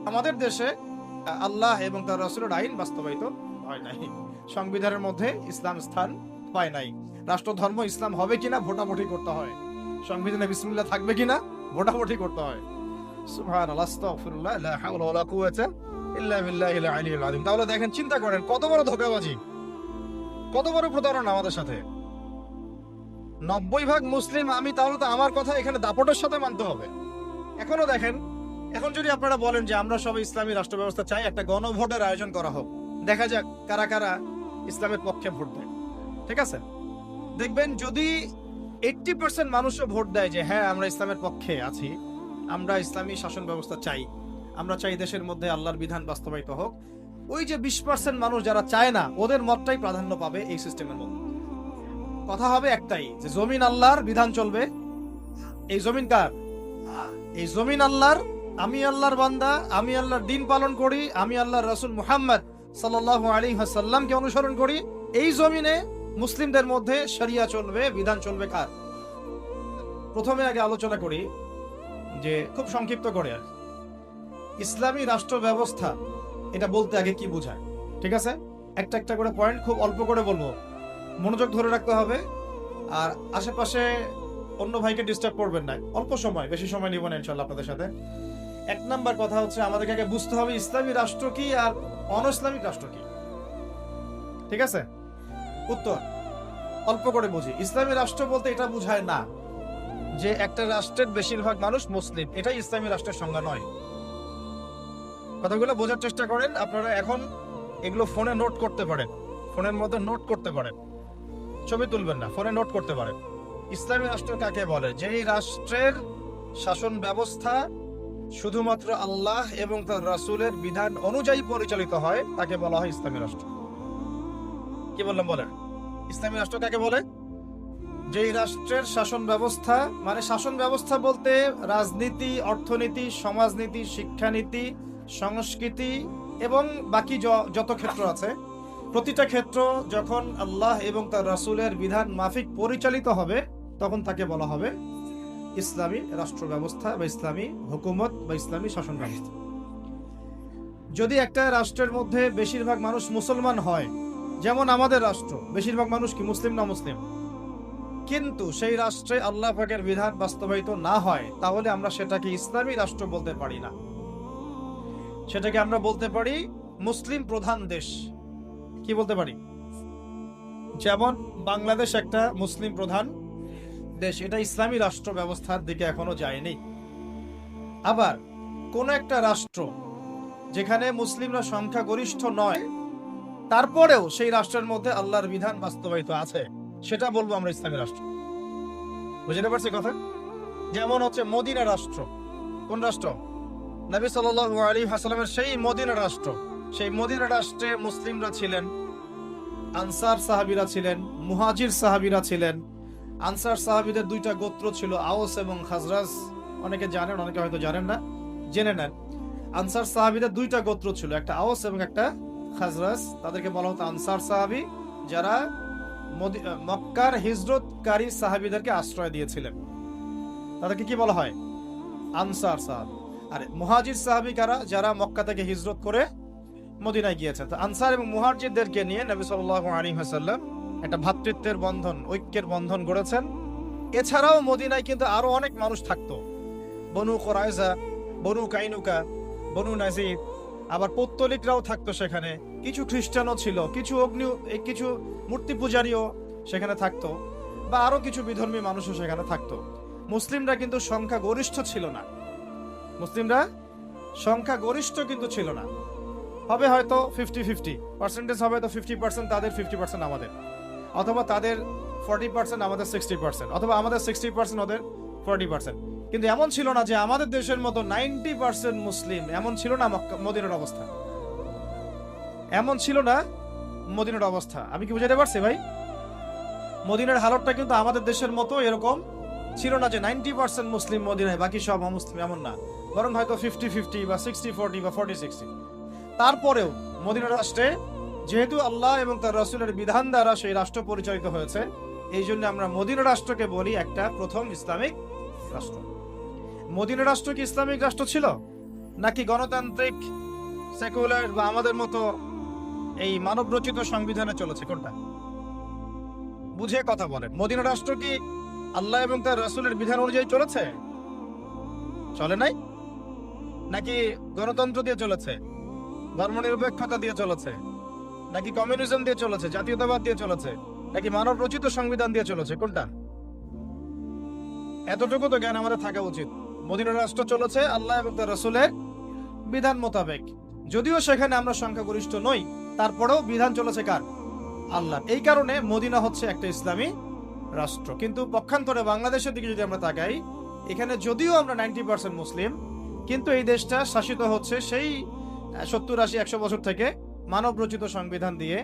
আমাদের দেশে আল্লাহ এবং তার রাসূলের আইন বাস্তবায়িত হয় নাই। সংবিধানের মধ্যে ইসলাম স্থান পায় নাই। রাষ্ট্রধর্ম ইসলাম হবে কিনা ভোটাভুটি করতে হয়। সংবিধানে বিসমিল্লাহ থাকবে কিনা ভোটাভুটি করতে হয়। সুবহানাল্লাহ, আস্তাগফিরুল্লাহ, লা হাওলা ওয়ালা কুওয়াতা ইল্লা বিল্লাহিল আলিয়্যিল আযীম। তাহলে দেখেন, চিন্তা করেন কত বড় ধোঁকাবাজি, কত বড় প্রতারণা আমাদের সাথে। 90% মুসলিম আমি, তাহলে তো আমার কথা এখানে দাপটের সাথে মানতে হবে। এখনো দেখেন, এখন যদি আপনারা বলেন যে আমরা সবাই ইসলামী রাষ্ট্র ব্যবস্থা চাই, একটা গণভোটের আয়োজন করা হোক, দেখা যাক কারা কারা ইসলামের পক্ষে ভোট দেয়। ঠিক আছে, দেখবেন যদি 80% মানুষও ভোট দেয় যে হ্যাঁ আমরা ইসলামের পক্ষে আছি, আমরা ইসলামী শাসন ব্যবস্থা চাই, আমরা চাই দেশের মধ্যে আল্লাহর বিধান বাস্তবায়িত হোক, ওই যে 20% মানুষ যারা চায় না, ওদের মতটাই প্রাধান্য পাবে এই সিস্টেমের মধ্যে। কথা হবে একটাই, যে জমিন আল্লাহর, বিধান চলবে। এই জমিন কার? এই জমিন আল্লাহর। আমি আল্লাহর বান্দা, আমি আল্লাহর দিন পালন করি, আমি আল্লাহর রাসূল মুহাম্মদ সাল্লাল্লাহু আলাইহি ওয়াসাল্লামকে অনুসরণ করি। এই জমিনে মুসলিমদের মধ্যে শরিয়া চলবে, বিধান চলবে কার? প্রথমে আগে আলোচনা করি যে খুব সংক্ষিপ্ত করে ইসলামী রাষ্ট্র ব্যবস্থা এটা বলতে আগে কি বোঝায়। ঠিক আছে, একটা একটা করে পয়েন্ট খুব অল্প করে বলবো, মনোযোগ ধরে রাখতে হবে। আর আশেপাশে অন্য ভাইকে ডিস্টার্ব করবেন না, অল্প সময়, বেশি সময় নিব না ইনশাআল্লাহ আপনাদের সাথে। এক নাম্বার কথা হচ্ছে, আমাদেরকে আগে বুঝতে হবে ইসলামী রাষ্ট্র কি আর অন ইসলামিক রাষ্ট্র কি। ঠিক আছে, উত্তর অল্প করে বুঝি। ইসলামী রাষ্ট্র বলতে এটা বোঝায় না যে একটা রাষ্ট্রের বেশিরভাগ মানুষ মুসলিম, এটাই ইসলামী রাষ্ট্রের সংজ্ঞা নয়। কথাগুলো বোঝার চেষ্টা করেন। আপনারা এখন এগুলো ফোনে নোট করতে পারেন, ফোনের মধ্যে নোট করতে পারেন, ছবি তুলবেন না, ফোনে নোট করতে পারেন। ইসলামী রাষ্ট্র কাকে বলে? যেই রাষ্ট্রের শাসন ব্যবস্থা শুধুমাত্র আল্লাহ এবং তার রাসূলের বিধান অনুযায়ী পরিচালিত হয়, তাকে বলা হয় ইসলামী রাষ্ট্র। কি বললাম বলেন? ইসলামী রাষ্ট্র কাকে বলে? যেই রাষ্ট্রের শাসন ব্যবস্থা, মানে শাসন ব্যবস্থা বলতে রাজনীতি, অর্থনীতি, সমাজনীতি, শিক্ষানীতি, সংস্কৃতি এবং বাকি যত ক্ষেত্র আছে, প্রতিটা ক্ষেত্র যখন আল্লাহ এবং তার রাসূলের বিধান মাফিক পরিচালিত হবে, তখন তাকে বলা হবে ইসলামী রাষ্ট্র ব্যবস্থা বা ইসলামী হুকুমত বা ইসলামী শাসন ব্যবস্থা। যদি একটা রাষ্ট্রের মধ্যে বেশিরভাগ মানুষ মুসলমান হয়, যেমন আমাদের রাষ্ট্র, বেশিরভাগ মানুষ কি মুসলিম না মুসলিম, কিন্তু সেই রাষ্ট্রে আল্লাহ পাকের বিধান বাস্তবায়িত না হয়, তাহলে আমরা সেটাকে ইসলামী রাষ্ট্র বলতে পারি না। সেটাকে আমরা বলতে পারি মুসলিম প্রধান দেশ। কি বলতে পারি? যেমন বাংলাদেশ একটা মুসলিম প্রধান দেশ, এটা ইসলামী রাষ্ট্র ব্যবস্থার দিকে এখনো যায়নি। আবার কোন একটা রাষ্ট্র যেখানে মুসলিমরা সংখ্যাগরিষ্ঠ নয়, তারপরেও সেই রাষ্ট্রের মধ্যে আল্লাহর বিধান বাস্তবায়িত আছে, সেটা বলবো আমরা ইসলামী রাষ্ট্র। বুঝতে পারছি কথা? যেমন হচ্ছে মদিনা রাষ্ট্র। কোন রাষ্ট্র? নবী সাল্লাল্লাহু আলাইহি ওয়াসাল্লামের সেই মদিনা রাষ্ট্র। সেই মদিনা রাষ্ট্রে মুসলিমরা ছিলেন, আনসার সাহাবীরা ছিলেন, মুহাজির সাহাবীরা ছিলেন। আনসার সাহাবীদের দুইটা গোত্র ছিল, আওস এবং খাজরাজ। অনেকে জানেন, অনেকে হয়তো জানেন না, জেনে নেন। আনসার সাহাবীদের দুইটা গোত্র ছিল, একটা আওস এবং একটা খাজরাজ। তাদেরকে বলা হতো আনসার সাহাবী, যারা মক্কার হিজরতকারী সাহাবীদেরকে আশ্রয় দিয়েছিলেন, তাদেরকে কি বলা হয়? আনসার সাহাবী। আর মুহাজির সাহাবী কারা? যারা মক্কা থেকে হিজরত করে মদিনায় গিয়েছেন। তো আনসার এবং মুহাজিরদেরকে নিয়ে নবী সাল্লাল্লাহু আলাইহি ওয়াসাল্লাম একটা ভ্রাতৃত্বের বন্ধন, ঐক্যের বন্ধন গড়েছেন। এছাড়াও মদিনায় কিন্তু আরো অনেক মানুষ থাকতো, বনু কুরাইজা, বনু কাইনুকা, বনু নাজির, আবার পৌত্তলিকরাও থাকতো সেখানে। কিছু খ্রিস্টানও ছিল, কিছু মূর্তি পূজারীও সেখানে থাকতো, বা আরো কিছু বিধর্মী মানুষও সেখানে থাকতো। মুসলিমরা কিন্তু সংখ্যা গরিষ্ঠ ছিল না। মুসলিমরা সংখ্যা গরিষ্ঠ কিন্তু ছিল না। হবে হয়তো 50-50 পার্সেন্টেজ, হবে তো 50% তাদের, 50% আমাদের, অথবা তাদের 40% আমাদের 60%, অথবা আমাদের 60% ওদের 40%। কিন্তু এমন ছিল না যে আমাদের দেশের মতো 90% মুসলিম, এমন ছিল না মদিনার অবস্থা, এমন ছিল না মদিনার অবস্থা। আমি কি বুঝাতে পারছি ভাই? মদিনার হালতটা কিন্তু আমাদের দেশের মতো এরকম ছিল না যে 90% মুসলিম মদিনায়, বাকি সব অমুসলিম, এমন না। বরং হয়তো 50-50 বা 60-40 বা 40-60। তারপরেও মদিনা রাষ্ট্রে যেহেতু আল্লাহ এবং তার রাসূলের বিধান দ্বারা সেই রাষ্ট্র পরিচালিত হয়েছে, এই জন্য আমরা মদিনা রাষ্ট্রকে বলি একটা প্রথম ইসলামিক রাষ্ট্র। মদিনা রাষ্ট্র কি ইসলামিক রাষ্ট্র ছিল? নাকি গণতান্ত্রিক সেকুলার বা আমাদের মতো এই মানব রচিত সংবিধানে চলেছে? কোনটা? বুঝে কথা বলেন। মদিনা রাষ্ট্র কি আল্লাহ এবং তার রাসূলের বিধান অনুযায়ী চলেছে? চলে নাই? নাকি গণতন্ত্র দিয়ে চলেছে, ধর্মনিরপেক্ষতা দিয়ে চলেছে, নাকি কমিউনিজম দিয়ে চলেছে, জাতীয়তাবাদ দিয়ে চলেছে, নাকি মানব রচিত সংবিধান দিয়ে চলেছে? কোনটা? এতটুকু তো জ্ঞান আমাদের থাকা উচিত। মদিনা রাষ্ট্র চলেছে আল্লাহ এবং তার রাসূলের বিধান মোতাবেক, যদিও সেখানে আমরা সংখ্যাগরিষ্ঠ নই, তারপরেও বিধান চলেছে কার? আল্লাহ। এই কারণে মদিনা হচ্ছে একটা ইসলামী রাষ্ট্র। কিন্তু পক্ষান্তরে বাংলাদেশের দিকে যদি আমরা তাকাই, এখানে যদিও আমরা 90% মুসলিম, কিন্তু এই দেশটা শাসিত হচ্ছে সেই 70-80-100 বছর থেকে মানব রচিত সংবিধান দিয়ে।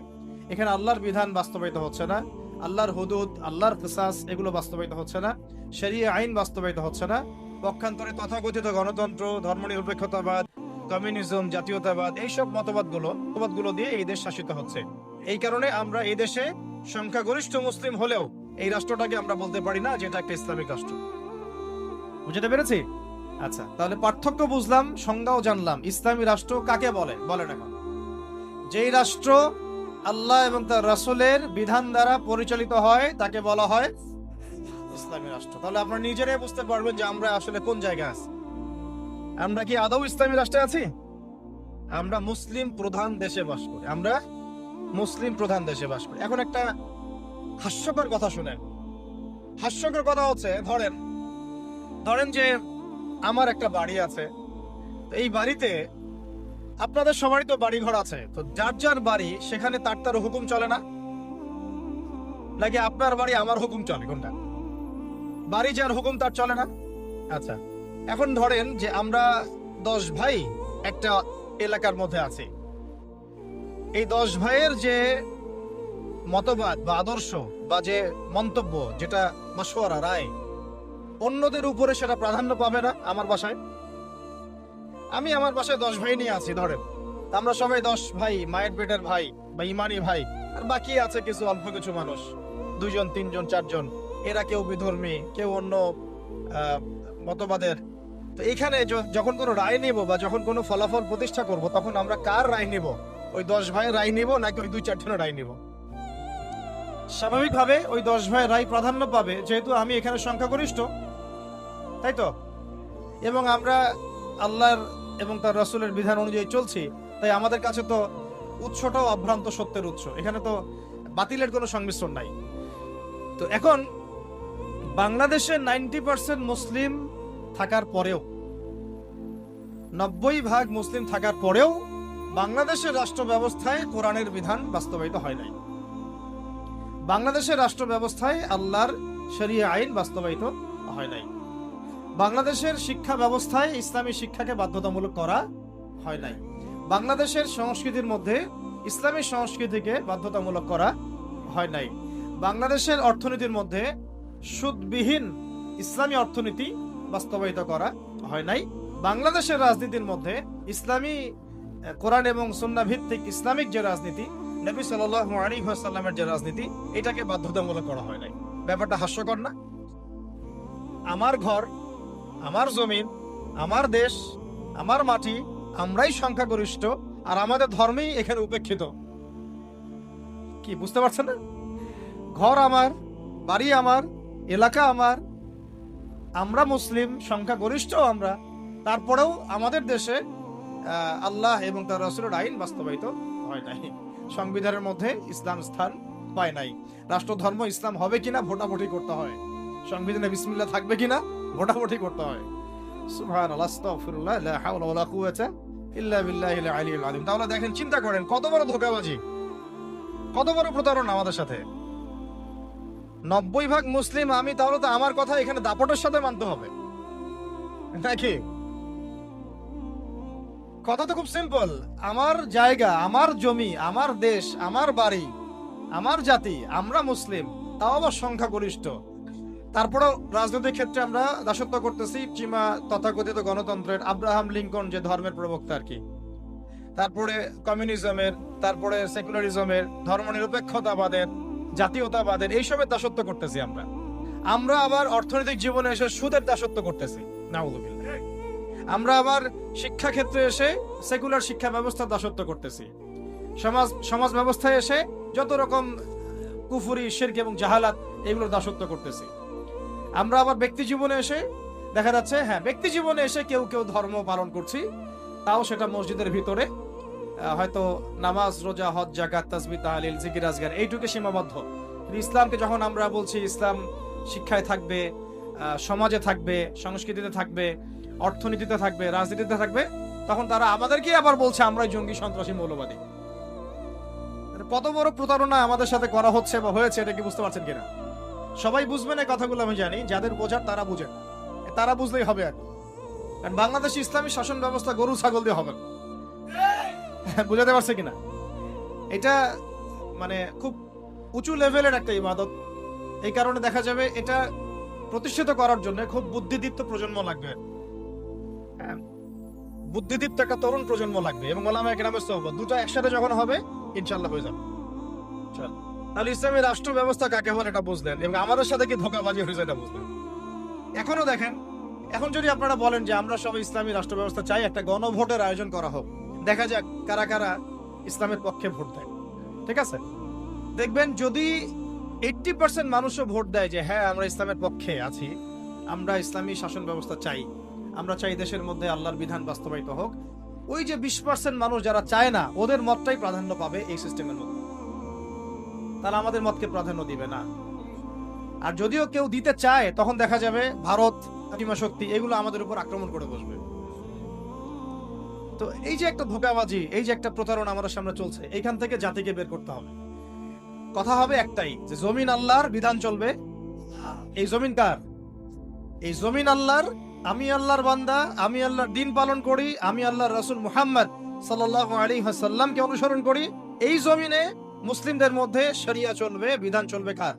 এখানে আল্লাহর বিধান বাস্তবায়িত হচ্ছে না, আল্লাহর হুদুদ, আল্লাহর কিসাস এগুলো বাস্তবায়িত হচ্ছে না, শরিয়া আইন বাস্তবায়িত হচ্ছে না। পক্ষান্তরে তথাকথিত গণতন্ত্র, ধর্মনিরপেক্ষতাবাদ, কমিউনিজম, জাতীয়তাবাদ এইসব মতবাদগুলো দিয়ে এই দেশ শাসিত হচ্ছে। এই কারণে আমরা এই দেশে সংখ্যাগরিষ্ঠ মুসলিম হলেও এই রাষ্ট্রটাকে আমরা বলতে পারি না যেটা একটা ইসলামিক রাষ্ট্র। বুঝতে পেরেছি? আচ্ছা, তাহলে পার্থক্য বুঝলাম, সংজ্ঞাও জানলাম। ইসলামী রাষ্ট্র কাকে বলে? বলেন এখন। যেই রাষ্ট্র আল্লাহ এবং তার রাসূলের বিধান দ্বারা পরিচালিত হয় তাকে বলা হয় ইসলামী রাষ্ট্র। তাহলে আপনারা নিজেরাই বুঝতে পারবেন যে আমরা আসলে কোন জায়গায় আছি। আমরা কি আদৌ ইসলামী রাষ্ট্রে আছি? আমরা মুসলিম প্রধান দেশে বাস করি। আমরা মুসলিম প্রধান দেশে বাস করি। এখন একটা হাস্যকর কথা শুনেন। হাস্যকর কথা হচ্ছে, ধরেন যে আমার একটা বাড়ি আছে। এই বাড়িতে আপনাদের সবারই তো বাড়ি ঘর আছে, তো যার যার বাড়ি সেখানে তার হুকুম চলে না? নাকি আপনার বাড়ি আমার হুকুম চলে? কোনটা? বাড়ি যার হুকুম তার চলে না? আচ্ছা, এখন ধরেন যে আমরা 10 ভাই একটা এলাকার মধ্যে আছি। এই 10 ভাইয়ের যে মতবাদ বা আদর্শ বা যে মন্তব্য, যেটা মাশওয়ারা, রায়, অন্যদের উপরে সেটা প্রাধান্য পাবে না। আমার বাসায় আমি আমার বাসায় 10 ভাই নিয়ে আছি, ধরেন আমরা সবাই 10 ভাই, মায়ের পেটের ভাই বা ইমানি ভাই, আর বাকি আছে কিছু অল্প কিছু মানুষ, 2 জন 3 জন 4 জন, এরা কেউ বিধর্মী, কেউ অন্য মতবাদের। তো এখানে যখন কোনো রায় নিব বা যখন কোনো ফলাফল প্রতিষ্ঠা করব, তখন আমরা কার রায় নিব? ওই 10 ভাইয়ের রায় নিব নাকি ওই 2-4 জনের রায় নিব? স্বাভাবিকভাবে ওই 10 ভাইয়ের রায় প্রাধান্য পাবে, যেহেতু আমি এখানে সংখ্যাগরিষ্ঠ, তাই তো? এবং আমরা আল্লাহর এবং তার রাসূলের বিধান অনুযায়ী চলছি, তাই আমাদের কাছে তো উৎসটাও অভ্রান্ত সত্যের উৎস, এখানে তো বাতিলের কোনো সংমিশ্রণ নাই। তো এখন বাংলাদেশে 90% মুসলিম থাকার পরেও, 90% মুসলিম থাকার পরেও বাংলাদেশের রাষ্ট্র ব্যবস্থায় কোরআনের বিধান বাস্তবায়িত হয় নাই। বাংলাদেশের রাষ্ট্র ব্যবস্থায় আল্লাহর শরিয়া আইন বাস্তবায়িত হয় নাই। বাংলাদেশের শিক্ষা ব্যবস্থায় ইসলামী শিক্ষাকে বাধ্যতামূলক করা হয় নাই। বাংলাদেশের সংস্কৃতির মধ্যে ইসলামী সংস্কৃতিকে বাধ্যতামূলক করা হয় নাই। বাংলাদেশের অর্থনীতির মধ্যে সুদবিহীন ইসলামী অর্থনীতি বাস্তবায়িত করা হয় নাই। বাংলাদেশের রাজনীতির মধ্যে ইসলামী কোরআন এবং সুন্নাহ ভিত্তিক ইসলামিক যে রাজনীতি, নবী সাল্লাল্লাহু আলাইহি ওয়াসাল্লামের যে রাজনীতি, এটাকে বাধ্যতামূলক করা হয় নাই। ব্যাপারটা হাস্যকর না? আমার ঘর, আমার জমিন, আমার দেশ, আমার মাটি, আমরাই সংখ্যাগরিষ্ঠ, আর আমাদের ধর্মেই এখানে উপেক্ষিত। কি বুঝতে পারছেন না? ঘর আমার, বাড়ি আমার, এলাকা আমার, আমরা মুসলিম, সংখ্যাগরিষ্ঠ আমরা, তারপরেও আমাদের দেশে আল্লাহ এবং তার রাসূলের আইন বাস্তবায়িত হয় নাই। সংবিধানের মধ্যে ইসলাম স্থান পায় নাই। রাষ্ট্র ধর্ম ইসলাম হবে কিনা ভোটাভুটি করতে হয়, সংবিধানে বিসমিল্লাহ থাকবে কিনা ভোটাভুটি করতে হয়। সুবহানাল্লাহ, আস্তাগফিরুল্লাহ, লা হাওলা ওয়ালা কুওয়াতা ইল্লা বিল্লাহিল আলিয়্যিল আযীম। তাহলে দেখেন, চিন্তা করেন কত বড় ধোঁকাবাজি, কত বড় প্রতারণা আমাদের সাথে। 90% মুসলিম আমি, তাহলে তো আমার কথা এখানে দাপটের সাথে মানতে হবে নাকি? কথা তো খুব সিম্পল। আমার জায়গা, আমার জমি, আমার দেশ, আমার বাড়ি, আমার জাতি, আমরা মুসলিম, তাও আবার সংখ্যাগরিষ্ঠ। তারপরেও রাজনৈতিক ক্ষেত্রে আমরা দাসত্ব করতেছি সীমা তথাকথিত গণতন্ত্রের, আব্রাহাম লিঙ্কন যে ধর্মের প্রবক্তা আর কি, তারপরে কমিউনিজমের, তারপরে সেকুলারিজমের, ধর্মনিরপেক্ষতাবাদের, জাতীয়তাবাদের, এইসবের দাসত্ব করতেছি আমরা। আবার অর্থনৈতিক জীবনে এসে সুদের দাসত্ব করতেছি, নাউযুবিল্লাহ। আমরা আবার শিক্ষা ক্ষেত্রে এসে সেকুলার শিক্ষা ব্যবস্থা দাসত্ব করতেছি, সমাজ ব্যবস্থায় এসে যত রকম কুফরি, শিরক এবং জাহালাত এগুলোর দাসত্ব করতেছি। আমরা আবার ব্যক্তি জীবনে এসে দেখা যাচ্ছে, হ্যাঁ ব্যক্তি জীবনে এসে কেউ কেউ ধর্ম পালন করছি, তাও সেটা মসজিদের ভিতরে হয়তো নামাজ, রোজা, হজ, যাকাত, তাসবিহ, তাহলিল, জিকির, আজগার এইটুকু সীমাবদ্ধ। ইসলামকে যখন আমরা বলছি ইসলাম শিক্ষায় থাকবে, সমাজে থাকবে, সংস্কৃতিতে থাকবে, অর্থনীতিতে থাকবে, রাজনীতিতে থাকবে, তখন তারা আমাদেরকে আবার বলছে আমরাই জঙ্গি, সন্ত্রাসী, মৌলবাদী। কত বড় প্রতারণা আমাদের সাথে করা হচ্ছে বা হয়েছে, এটা কি বুঝতে পারছেন কিনা? সবাই বুঝবেন এই কথাগুলো আমি জানি, যাদের বোঝার তারা বুঝেন, তারা বুঝলেই হবে। আর কারণ বাংলাদেশে ইসলামী শাসন ব্যবস্থা গরু ছাগল দিয়ে হবে, বুঝাতে পারছে কিনা? এটা মানে খুব উঁচু লেভেলের একটা ইবাদত। এই কারণে দেখা যাবে এটা প্রতিষ্ঠিত করার জন্য খুব বুদ্ধিদীপ্ত প্রজন্ম লাগবে, বুদ্ধিদীপ্ত একটা তরুণ প্রজন্ম লাগবে, এবং ওলামায়ে কেরামের সোহবত দুটো একসাথে যখন হবে ইনশাআল্লাহ হয়ে যাবে। তাহলে ইসলামী রাষ্ট্র ব্যবস্থা কাকে বলে এটা বুঝলেন, এবং আমাদের সাথে কি ধোঁকাবাজি হয়েছে এটা বুঝলেন। এখনো দেখেন, এখন যদি আপনারা বলেন যে আমরা সবাই ইসলামী রাষ্ট্র ব্যবস্থা চাই, একটা গণভোটের আয়োজন করা হোক, দেখা যাক কারা কারা ইসলামের পক্ষে ভোট দেয়। ঠিক আছে, দেখবেন যদি 80% মানুষও ভোট দেয় যে হ্যাঁ আমরা ইসলামের পক্ষে আছি, আমরা ইসলামী শাসন ব্যবস্থা চাই, আমরা চাই দেশের মধ্যে আল্লাহর বিধান বাস্তবায়িত হোক, ওই যে 20% মানুষ যারা চায় না, ওদের মতটাই প্রাধান্য পাবে এই সিস্টেমের মধ্যে, তারা আমাদের মতকে প্রাধান্য দিবে না। আর যদিও কেউ দিতে চায়, তখন দেখা যাবে ভারত, পশ্চিমা শক্তি এগুলো আমাদের উপর আক্রমণ করে বসবে। তো এই যে একটা ধোঁকাবাজি, এই যে একটা প্রতারণা আমাদের সামনে চলছে, এইখান থেকে জাতিকে বের করতে হবে। কথা হবে একটাই, যে জমিন আল্লাহর, বিধান চলবে। এই জমিন কার? এই জমিন আল্লাহর। আমি আল্লাহর বান্দা, আমি আল্লাহর দিন পালন করি, আমি আল্লাহর রাসূল মুহাম্মদ সাল্লাল্লাহু আলাইহি ওয়াসাল্লামকে অনুসরণ করি। এই জমিনে মুসলিমদের মধ্যে শরিয়া চলবে, বিধান চলবে কার?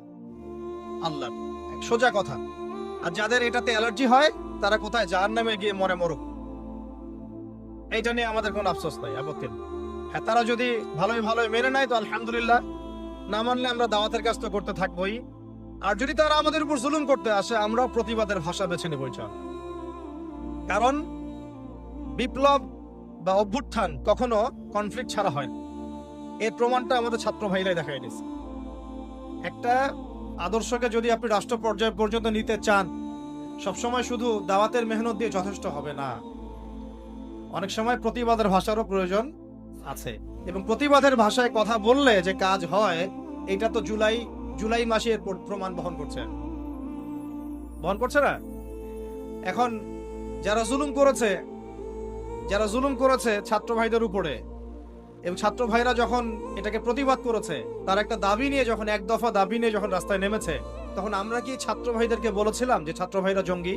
আল্লাহর। সোজা কথা। আর যাদের এটাতে অ্যালার্জি হয়, তারা কোথায় জাহান্নামে গিয়ে মরে মরুক, এইটা নিয়ে আমাদের কোনো আফসোস নাই, আপত্তি নেই। হ্যাঁ, তারা যদি ভালোই ভালোই মেনে নেয় তো আলহামদুলিল্লাহ, না মানলে আমরা দাওয়াতের কাজ তো করতে থাকবোই। আর যদি তারা আমাদের উপর জুলুম করতে আসে, আমরাও প্রতিবাদের ভাষা বেছে নেব ইনশাআল্লাহ। কারণ বিপ্লব বা অভ্যুত্থান কখনো কনফ্লিক্ট ছাড়া হয়, এর প্রমাণটা আমাদের ছাত্র ভাইরাই দেখাই দিয়েছে। একটা আদর্শকে যদি আপনি রাষ্ট্র পর্যায় পর্যন্ত নিতে চান, সবসময় শুধু দাওয়াতের মেহনত দিয়ে যথেষ্ট হবে না, অনেক সময় প্রতিবাদের ভাষারও প্রয়োজন আছে। এবং প্রতিবাদের ভাষায় কথা বললে যে কাজ হয়, এটা তো জুলাই মাসে এর প্রমাণ বহন করছে না। এখন যারা জুলুম করেছে ছাত্র ভাইদের উপরে, এবং ছাত্র ভাইরা যখন এটাকে প্রতিবাদ করেছে, তার একটা দাবি নিয়ে যখন, এক দফা দাবি নিয়ে যখন রাস্তায় নেমেছে, তখন আমরা কি ছাত্র ভাইদেরকে বলেছিলাম যে ছাত্র ভাইরা জঙ্গি?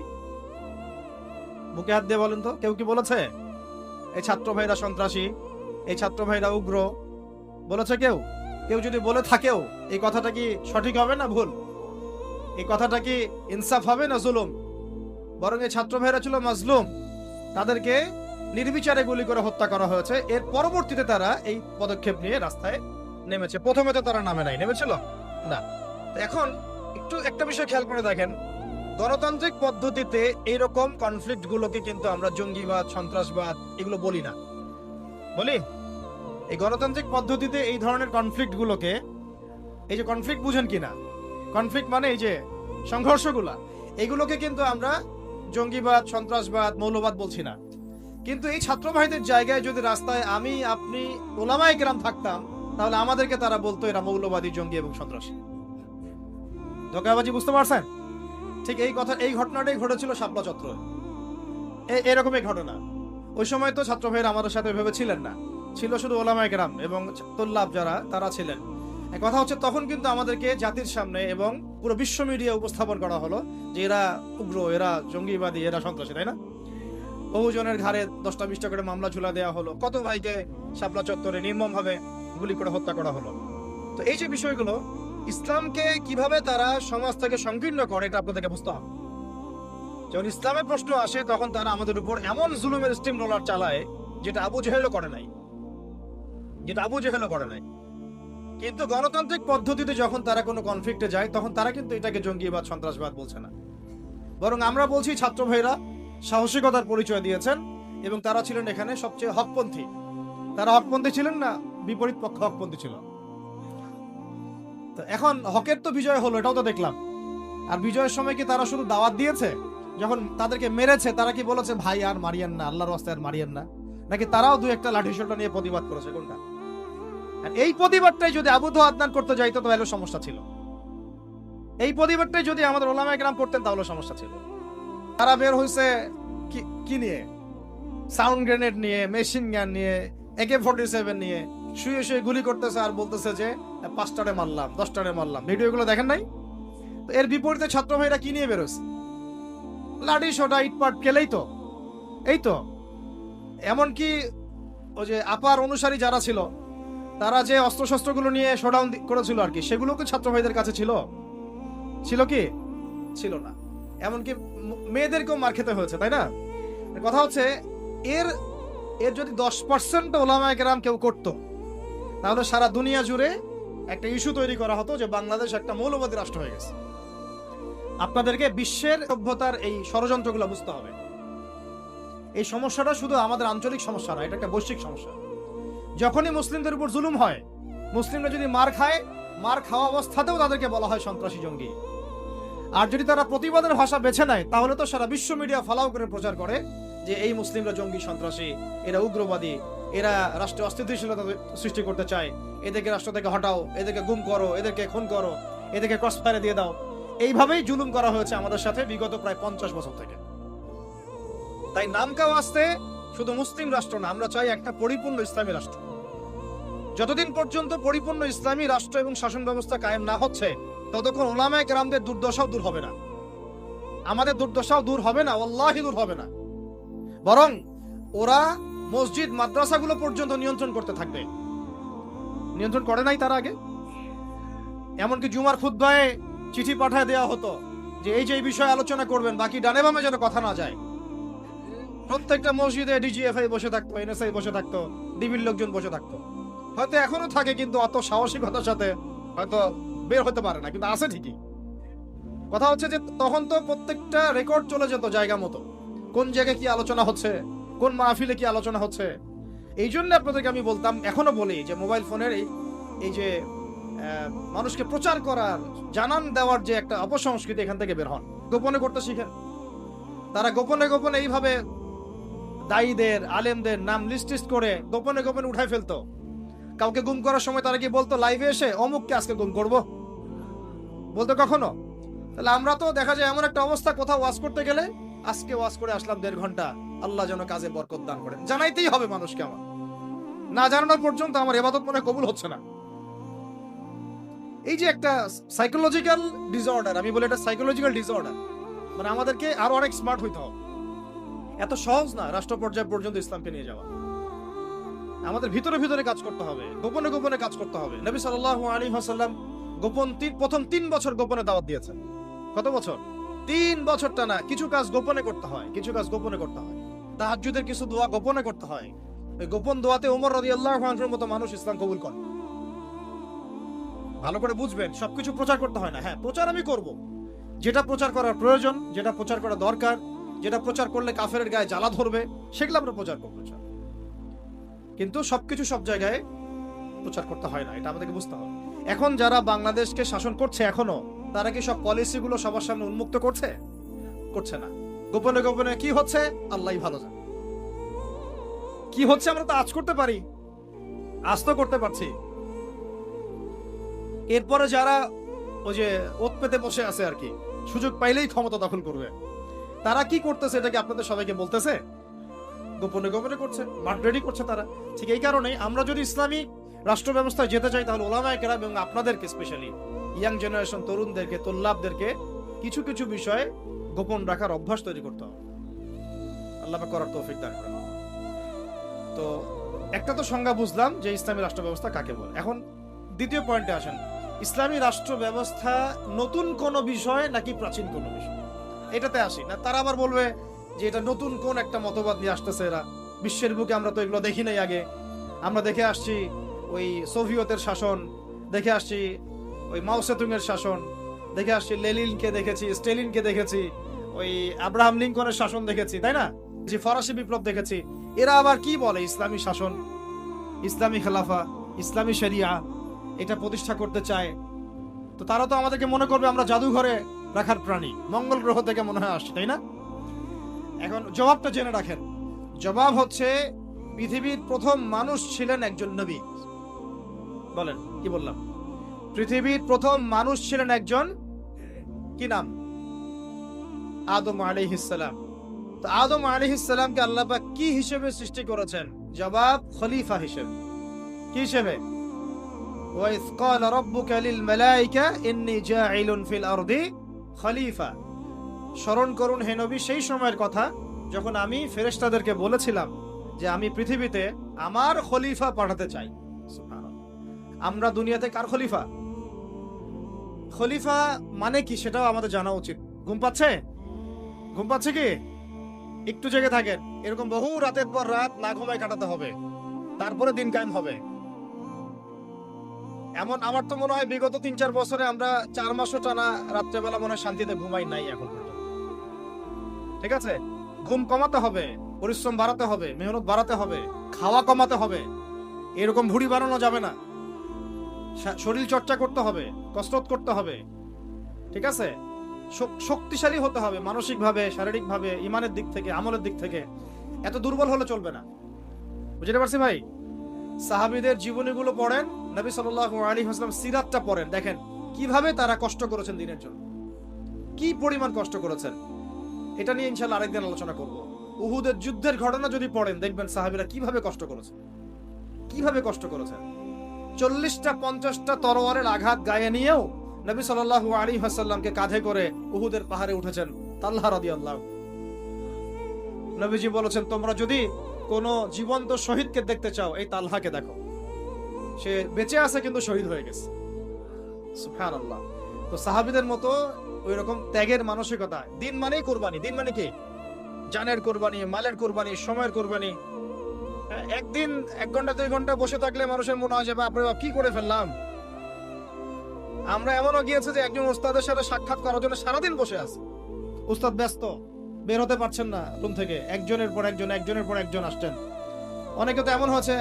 বুকে হাত দিয়ে বলেন তো, কেউ কি বলেছে এই ছাত্র ভাইরা সন্ত্রাসী, এই ছাত্র ভাইরা উগ্র? বলেছে কেউ? কেউ যদি বলে থাকেও, এই কথাটা কি সঠিক হবে না ভুল? এই কথাটা কি ইনসাফ হবে না জুলুম? বরং এই ছাত্র ভাইরা ছিল মাজলুম, তাদেরকে নির্বিচারে গুলি করে হত্যা করা হয়েছে। এর পরবর্তীতে তারা এই পদক্ষেপ নিয়ে রাস্তায় নেমেছে। প্রথমে তো তারা নামে নাই, নেমেছিল না। এখন একটু একটা বিষয় খেয়াল করে দেখেন, গণতান্ত্রিক পদ্ধতিতে এইরকম কনফ্লিক্ট গুলোকে কিন্তু আমরা জঙ্গিবাদ, সন্ত্রাসবাদ এগুলো বলি না, বলি? এই গণতান্ত্রিক পদ্ধতিতে এই ধরনের কনফ্লিক্ট গুলোকে, এই যে কনফ্লিক্ট বুঝেন কিনা, কনফ্লিক্ট মানে এই যে সংঘর্ষগুলা, এগুলোকে কিন্তু আমরা জঙ্গিবাদ, সন্ত্রাসবাদ, মৌলবাদ বলছি না। কিন্তু এই ছাত্র ভাইদের জায়গায় যদি রাস্তায় আমি, আপনি, ওলামায়ে কেরাম থাকতাম, তাহলে আমাদেরকে তারা বলতো এরা মৌলবাদী, জঙ্গি এবং সন্ত্রাসী। ধোঁকাবাজি বুঝতে পারছেন? ঠিক এই ঘটনাটাই ঘটেছিল শাপলা চত্বরে। এরকমই ঘটনা। ওই সময় তো ছাত্র ভাইরা আমাদের সাথে ভেবে ছিলেন না, ছিল শুধু ওলামায়ে কেরাম এবং তুল্লাব যারা, তারা ছিলেন। কথা হচ্ছে তখন কিন্তু আমাদেরকে জাতির সামনে এবং পুরো বিশ্ব মিডিয়া উপস্থাপন করা হলো যে এরা উগ্র, এরা জঙ্গিবাদী, এরা সন্ত্রাসী, তাই না? বহুজনের ঘাড়ে 10টা-20টা করে মামলা ঝুলা দেওয়া হলো, কত ভাইকে শাপলা চত্বরে নির্মম ভাবে গুলি করে হত্যা করা হলো। তো এই যে বিষয়গুলো, ইসলামকে কিভাবে তারা সমাজ থেকে সংকীর্ণ করে, এটা আপনাদেরকে বুঝতে হবে। যখন ইসলামের প্রশ্ন আসে, তখন তারা আমাদের উপর এমন জুলুমের স্টিম রোলার চালায় যেটা আবু জেহেলও করে নাই। কিন্তু গণতান্ত্রিক পদ্ধতিতে যখন তারা কোনো কনফ্লিক্টে যায়, তখন তারা কিন্তু এটাকে জঙ্গিবাদ, সন্ত্রাসবাদ বলছে না, বরং আমরা বলছি ছাত্র ভাইরা সাহসিকতার পরিচয় দিয়েছেন, এবং তারা ছিলেন এখানে সবচেয়ে হকপন্থী। তারা হকপন্থী ছিলেন না, বিপরীত পক্ষ হকপন্থী ছিল। তো এখন হকের তো বিজয় হলো, এটাও তো দেখলাম। আর বিজয়ের সময় কি তারা শুধু দাওয়াত দিয়েছে? যখন তাদেরকে মেরেছে তারা কি বলেছে ভাই আর মারিয়েন না, আল্লাহর রাস্তায় আর মারিয়েন না? নাকি তারাও দু একটা লাঠি সোটা নিয়ে প্রতিবাদ করেছে? কোনটা? আর এই প্রতিবাদটাই যদি আবু আদনান করতে যাইতো তাহলে সমস্যা ছিল। এই প্রতিবাদটাই যদি আমাদের ওলামায়ে কেরাম করতেন তাহলে সমস্যা ছিল। তারা বের হয়েছে কি নিয়ে? সাউন্ড গ্রেনেড নিয়ে, মেশিন গান নিয়ে, AK-47 নিয়ে শুয়ে শুয়ে গুলি করতেছে আর বলতেছে যে 5টারে মারলাম, 10টারে মারলাম। ভিডিওগুলো দেখেন নাই? তো এর বিপরীতে ছাত্র ভাইরা কি নিয়ে বেরোছে? লাঠি সোটা ইটপাট খেলেই তো। এই তো এমনকি ওই যে আপার অনুসারী যারা ছিল তারা যে অস্ত্রশস্ত্রগুলো নিয়ে শোডাউন করেছিল আর কি, সেগুলো কি ছাত্র ভাইদের কাছে ছিল? ছিল কি? ছিল না। এমনকি মেয়েদেরকেও মার খেতে হয়েছে, তাই না? কথা হচ্ছে এর যদি 10% ওলামায়ে কেরাম কেউ করতো তাহলে সারা দুনিয়া জুড়ে একটা ইস্যু তৈরি করা হতো যে বাংলাদেশ একটা মৌলবাদী রাষ্ট্র হয়ে গেছে। আপনাদেরকে বিশ্বের সভ্যতার এই ষড়যন্ত্রগুলো বুঝতে হবে। এই সমস্যাটা শুধু আমাদের আঞ্চলিক সমস্যা না, এটা একটা বৈশ্বিক সমস্যা। যখনই মুসলিমদের উপর জুলুম হয়, মুসলিমরা যদি মার খায়, মার খাওয়া অবস্থাতেও তাদেরকে বলা হয় সন্ত্রাসী জঙ্গি। আর যদি তারা প্রতিবাদের ভাষা বেছে নেয় তাহলে তো সারা বিশ্ব মিডিয়া ফলাও করে প্রচার করে যে এই মুসলিমরা জঙ্গি, সন্ত্রাসী, এরা উগ্রবাদী, এরা রাষ্ট্রে অস্থিতিশীলতা সৃষ্টি করতে চায়, এদেরকে রাষ্ট্র থেকে হটাও, এদেরকে গুম করো, এদেরকে খুন করো, এদেরকে ক্রসফায়ারে দিয়ে দাও। এইভাবেই জুলুম করা হয়েছে আমাদের সাথে বিগত প্রায় 50 বছর থেকে। তাই নামকাও আসতে শুধু মুসলিম রাষ্ট্র না, আমরা চাই একটা পরিপূর্ণ ইসলামী রাষ্ট্র। যতদিন পর্যন্ত পরিপূর্ণ ইসলামী রাষ্ট্র এবং শাসন ব্যবস্থা কায়েম না হচ্ছে ততক্ষণ ওলামায়ে কেরামদের দুর্দশাও দূর হবে না, আমাদের দুর্দশাও দূর হবে না, ওয়াল্লাহি দূর হবে না। বরং ওরা মসজিদ মাদ্রাসাগুলো পর্যন্ত নিয়ন্ত্রণ করতে থাকবে। নিয়ন্ত্রণ করে নাই তার আগে? এমনকি জুমার খুতবায় চিঠি পাঠায় দেওয়া হতো যে এই যে এই বিষয়ে আলোচনা করবেন, বাকি ডানে বামে যেন কথা না যায়। প্রত্যেকটা মসজিদে DGFI বসে থাকতো, NSI বসে থাকতো, ডিবির লোকজন বসে থাকতো। হয়তো এখনো থাকে কিন্তু অত সাহসিকতার সাথে হয়তো বের হতে পারে না, কিন্তু আছে ঠিকই। কথা হচ্ছে যে তখন তো প্রত্যেকটা রেকর্ড চলে যেত জায়গা মতো, কোন জায়গায় কি আলোচনা হচ্ছে, কোন মাহফিলে কি আলোচনা হচ্ছে। এই জন্য আপনাদেরকে আমি বলতাম, এখনো বলি যে মোবাইল ফোনের এই যে মানুষকে প্রচার করার, জানান দেওয়ার যে একটা অপসংস্কৃতি, এখান থেকে বের হন, গোপনে করতে শিখেন। তারা গোপনে গোপনে এইভাবে দায়ীদের, আলেমদের নাম লিস্ট করে গোপনে গোপনে উঠাই ফেলতো। কাউকে গুম করার সময় তারা কি বলতো লাইভে এসে অমুককে আজকে গুম করব? বলতো কখনো? তাহলে আমরা তো দেখা যায় এমন একটা অবস্থা, কোথাও ওয়াজ করতে গেলে আজকে ওয়াজ করে আসলাম 1.5 ঘন্টা, আল্লাহ যেন কাজে বরকত দান করেন, জানাইতেই হবে মানুষকে। আমার না জানানোর পর্যন্ত আমার ইবাদত মনে কবুল হচ্ছে না। এই যে একটা সাইকোলজিক্যাল ডিসঅর্ডার, আমি বলি এটা সাইকোলজিক্যাল ডিসঅর্ডার। মানে আমাদেরকে আরো অনেক স্মার্ট হইতে হবে। এত সহজ না রাষ্ট্র পর্যায় পর্যন্ত ইসলামকে নিয়ে যাওয়া। আমাদের ভিতরে ভিতরে কাজ করতে হবে, গোপনে গোপনে কাজ করতে হবে। নবী সাল্লাল্লাহু আলাইহি ওয়াসাল্লাম প্রথম 3 বছর গোপনে দাওয়াত দিয়েছেন। কত বছর? 3 বছরটা না। কিছু কাজ গোপনে করতে হয়, কিছু কাজ গোপনে করতে হয়। তাহাজ্জুদের কিছু দোয়া গোপনে করতে হয়। এই গোপন দোয়াতে ওমর রাদিয়াল্লাহু আনহুর মতো মানুষ ইসলাম কবুল করে। ভালো করে বুঝবেন, সবকিছু প্রচার করতে হয় না। হ্যাঁ, প্রচার আমি করব, যেটা প্রচার করার প্রয়োজন, যেটা প্রচার করা দরকার, যেটা প্রচার করলে কাফেরের গায়ে জ্বালা ধরবে, সেগুলো আমরা প্রচার করবো। কিন্তু সবকিছু সব জায়গায় প্রচার করতে হয় না, এটা আমাদেরকে বুঝতে হবে। এখন যারা বাংলাদেশকে শাসন করছে এখনো, তারা কি সব পলিসিগুলো সবার সামনে উন্মুক্ত করছে? করছে না। গোপনে গোপনে কি হচ্ছে আল্লাহই ভালো জানে। কি হচ্ছে আমরা তো আজ করতে পারি, আজ তো করতে পারছি। এরপরে যারা ওই যে ওত পেতে বসে আছে আর কি, সুযোগ পাইলেই ক্ষমতা দখল করবে, তারা কি করতেছে এটা কি আপনাদের সবাইকে বলতেছে? গোপনে গোপনে করছে, মাঠ রেডি করছে তারা। ঠিক এই কারণেই আমরা যদি ইসলামী রাষ্ট্র ব্যবস্থায় যেতে চাই তাহলে ওলামায়ে কেরাম এবং আপনাদেরকে, স্পেশালি ইয়াং জেনারেশন, তরুণদেরকে, তোল্লাবদেরকে কিছু কিছু বিষয়ে গোপন রাখার অভ্যাস তৈরি করতে হবে। আল্লাহ পাক করার তৌফিক দান করেন। তো একটা তো সংজ্ঞা বুঝলাম যে ইসলামী রাষ্ট্র ব্যবস্থা কাকে বলে। এখন দ্বিতীয় পয়েন্টে আসেন, ইসলামী রাষ্ট্র ব্যবস্থা নতুন কোন বিষয় নাকি প্রাচীন কোন বিষয়, এটাতে আসি না। তারা আবার বলবে যে এটা নতুন কোন একটা মতবাদ নিয়ে আসতেছে এরা, বিশ্বের বুকে আমরা তো এগুলো দেখি নাই আগে। আমরা দেখে আসছি ওই সোভিয়েতের শাসন, দেখে আসছি ওই মাও সেতুং এর শাসন, দেখে আসছি লেনিনকে দেখেছি, স্টেলিনকে দেখেছি, ওই আব্রাহাম লিঙ্কনের শাসন দেখেছি, তাই না, যে ফরাসি বিপ্লব দেখেছি, এরা আবার কি বলে ইসলামী শাসন, ইসলামী খেলাফা, ইসলামী শরিয়া এটা প্রতিষ্ঠা করতে চায়। তো তারা তো আমাদেরকে মনে করবে আমরা জাদুঘরে রাখার প্রাণী, মঙ্গল গ্রহ থেকে মনে হয় আসছে, তাই না? এখন জবাবটা জেনে রাখেন। জবাব হচ্ছে পৃথিবীর প্রথম মানুষ ছিলেন একজন নবী। বলেন কি বললাম? পৃথিবীর প্রথম মানুষ ছিলেন একজন, কি নাম? আদম আলাইহিস সালাম। তো আদম আলাইহিস সালামকে আল্লাহ পাক কি হিসেবে সৃষ্টি করেছেন? জবাব, খলিফা হিসেবে। কি হিসেবে? ওয়াইজ ক্বালা রাব্বুকা লিল মালায়েকা ইন্নী জাইলুন ফিল আরদি খলিফা। স্মরণ করুন হে নবী সেই সময়ের কথা যখন আমি ফেরেশতাদেরকে বলেছিলাম যে আমি পৃথিবীতে আমার খলিফা পাঠাতে চাই। সুবহানাল্লাহ। আমরা দুনিয়াতে কার খলিফা? খলিফা মানে কি সেটাও আমাদের জানা উচিত। ঘুম পাচ্ছে? ঘুম পাচ্ছে কি? একটু জেগে থাকেন। এরকম বহু রাতের পর রাত না ঘুমায় কাটাতে হবে, তারপরে দিন কায়েম হবে। এমন আমার তো মনে হয় বিগত 3-4 বছরে আমরা 4 মাসও টানা রাত্রেবেলা মনে হয় শান্তিতে ঘুমাই নাই এখন পর্যন্ত। ঠিক আছে, ঘুম কমাতে হবে, পরিশ্রম বাড়াতে হবে, মেহনত বাড়াতে হবে, খাওয়া কমাতে হবে। এরকম ভুঁড়ি বাড়ানো যাবে না। শরীর চর্চা করতে হবে, কসরত করতে হবে। ঠিক আছে, শক্তিশালী হতে হবে মানসিকভাবে, শারীরিকভাবে, ইমানের দিক থেকে, আমলের দিক থেকে। এত দুর্বল হলে চলবে না। বুঝতে পারছি ভাই? সাহাবীদের জীবনীগুলো পড়েন, নবী সাল্লাল্লাহু আলাইহি ওয়াসাল্লাম সিরাতটা পড়েন, দেখেন কিভাবে তারা কষ্ট করেছেন দিনের জন্য, কি পরিমাণ কষ্ট করেছেন। এটা নিয়ে ইনশাআল্লাহ আরেকদিন আলোচনা করব। উহুদের যুদ্ধের ঘটনা যদি পড়েন দেখবেন সাহাবীরা কিভাবে কষ্ট করেছেন, কিভাবে কষ্ট করেছেন। 40টা 50টা তরোয়ারের আঘাত গায়ে নিয়েও নবী সাল্লাল্লাহু আলাইহি ওয়াসাল্লামকে কাঁধে করে উহুদের পাহাড়ে উঠেছেন তালহা রাদিয়াল্লাহু। নবীজি বলেছেন তোমরা যদি কোন জীবন্ত শহীদকে দেখতে চাও এই তালহাকে দেখো, সে বেঁচে আছে কিন্তু শহীদ হয়ে গেছে। সুবহানাল্লাহ। তো সাহাবীদের মতো ওই রকম ত্যাগের মানসিকতা। দিন মানেই কুরবানি। দিন মানে কি? জানের কুরবানি, মালের কুরবানি, সময়ের কুরবানি। একদিন 1 ঘন্টা 2 ঘন্টা বসে থাকলে মানুষের মনে হয় যে বাপরে বাপ কি করে ফেললাম। আমরা এমনও গিয়েছে যে একজন উস্তাদের সাথে সাক্ষাৎ করার জন্য সারাদিন বসে আছে। উস্তাদ ব্যস্ত, বের হতে পারছেন না রুম থেকে, একজনের পর একজন, একজনের পর একজন আসছেন। অনেকে তো এমন হয়েছে,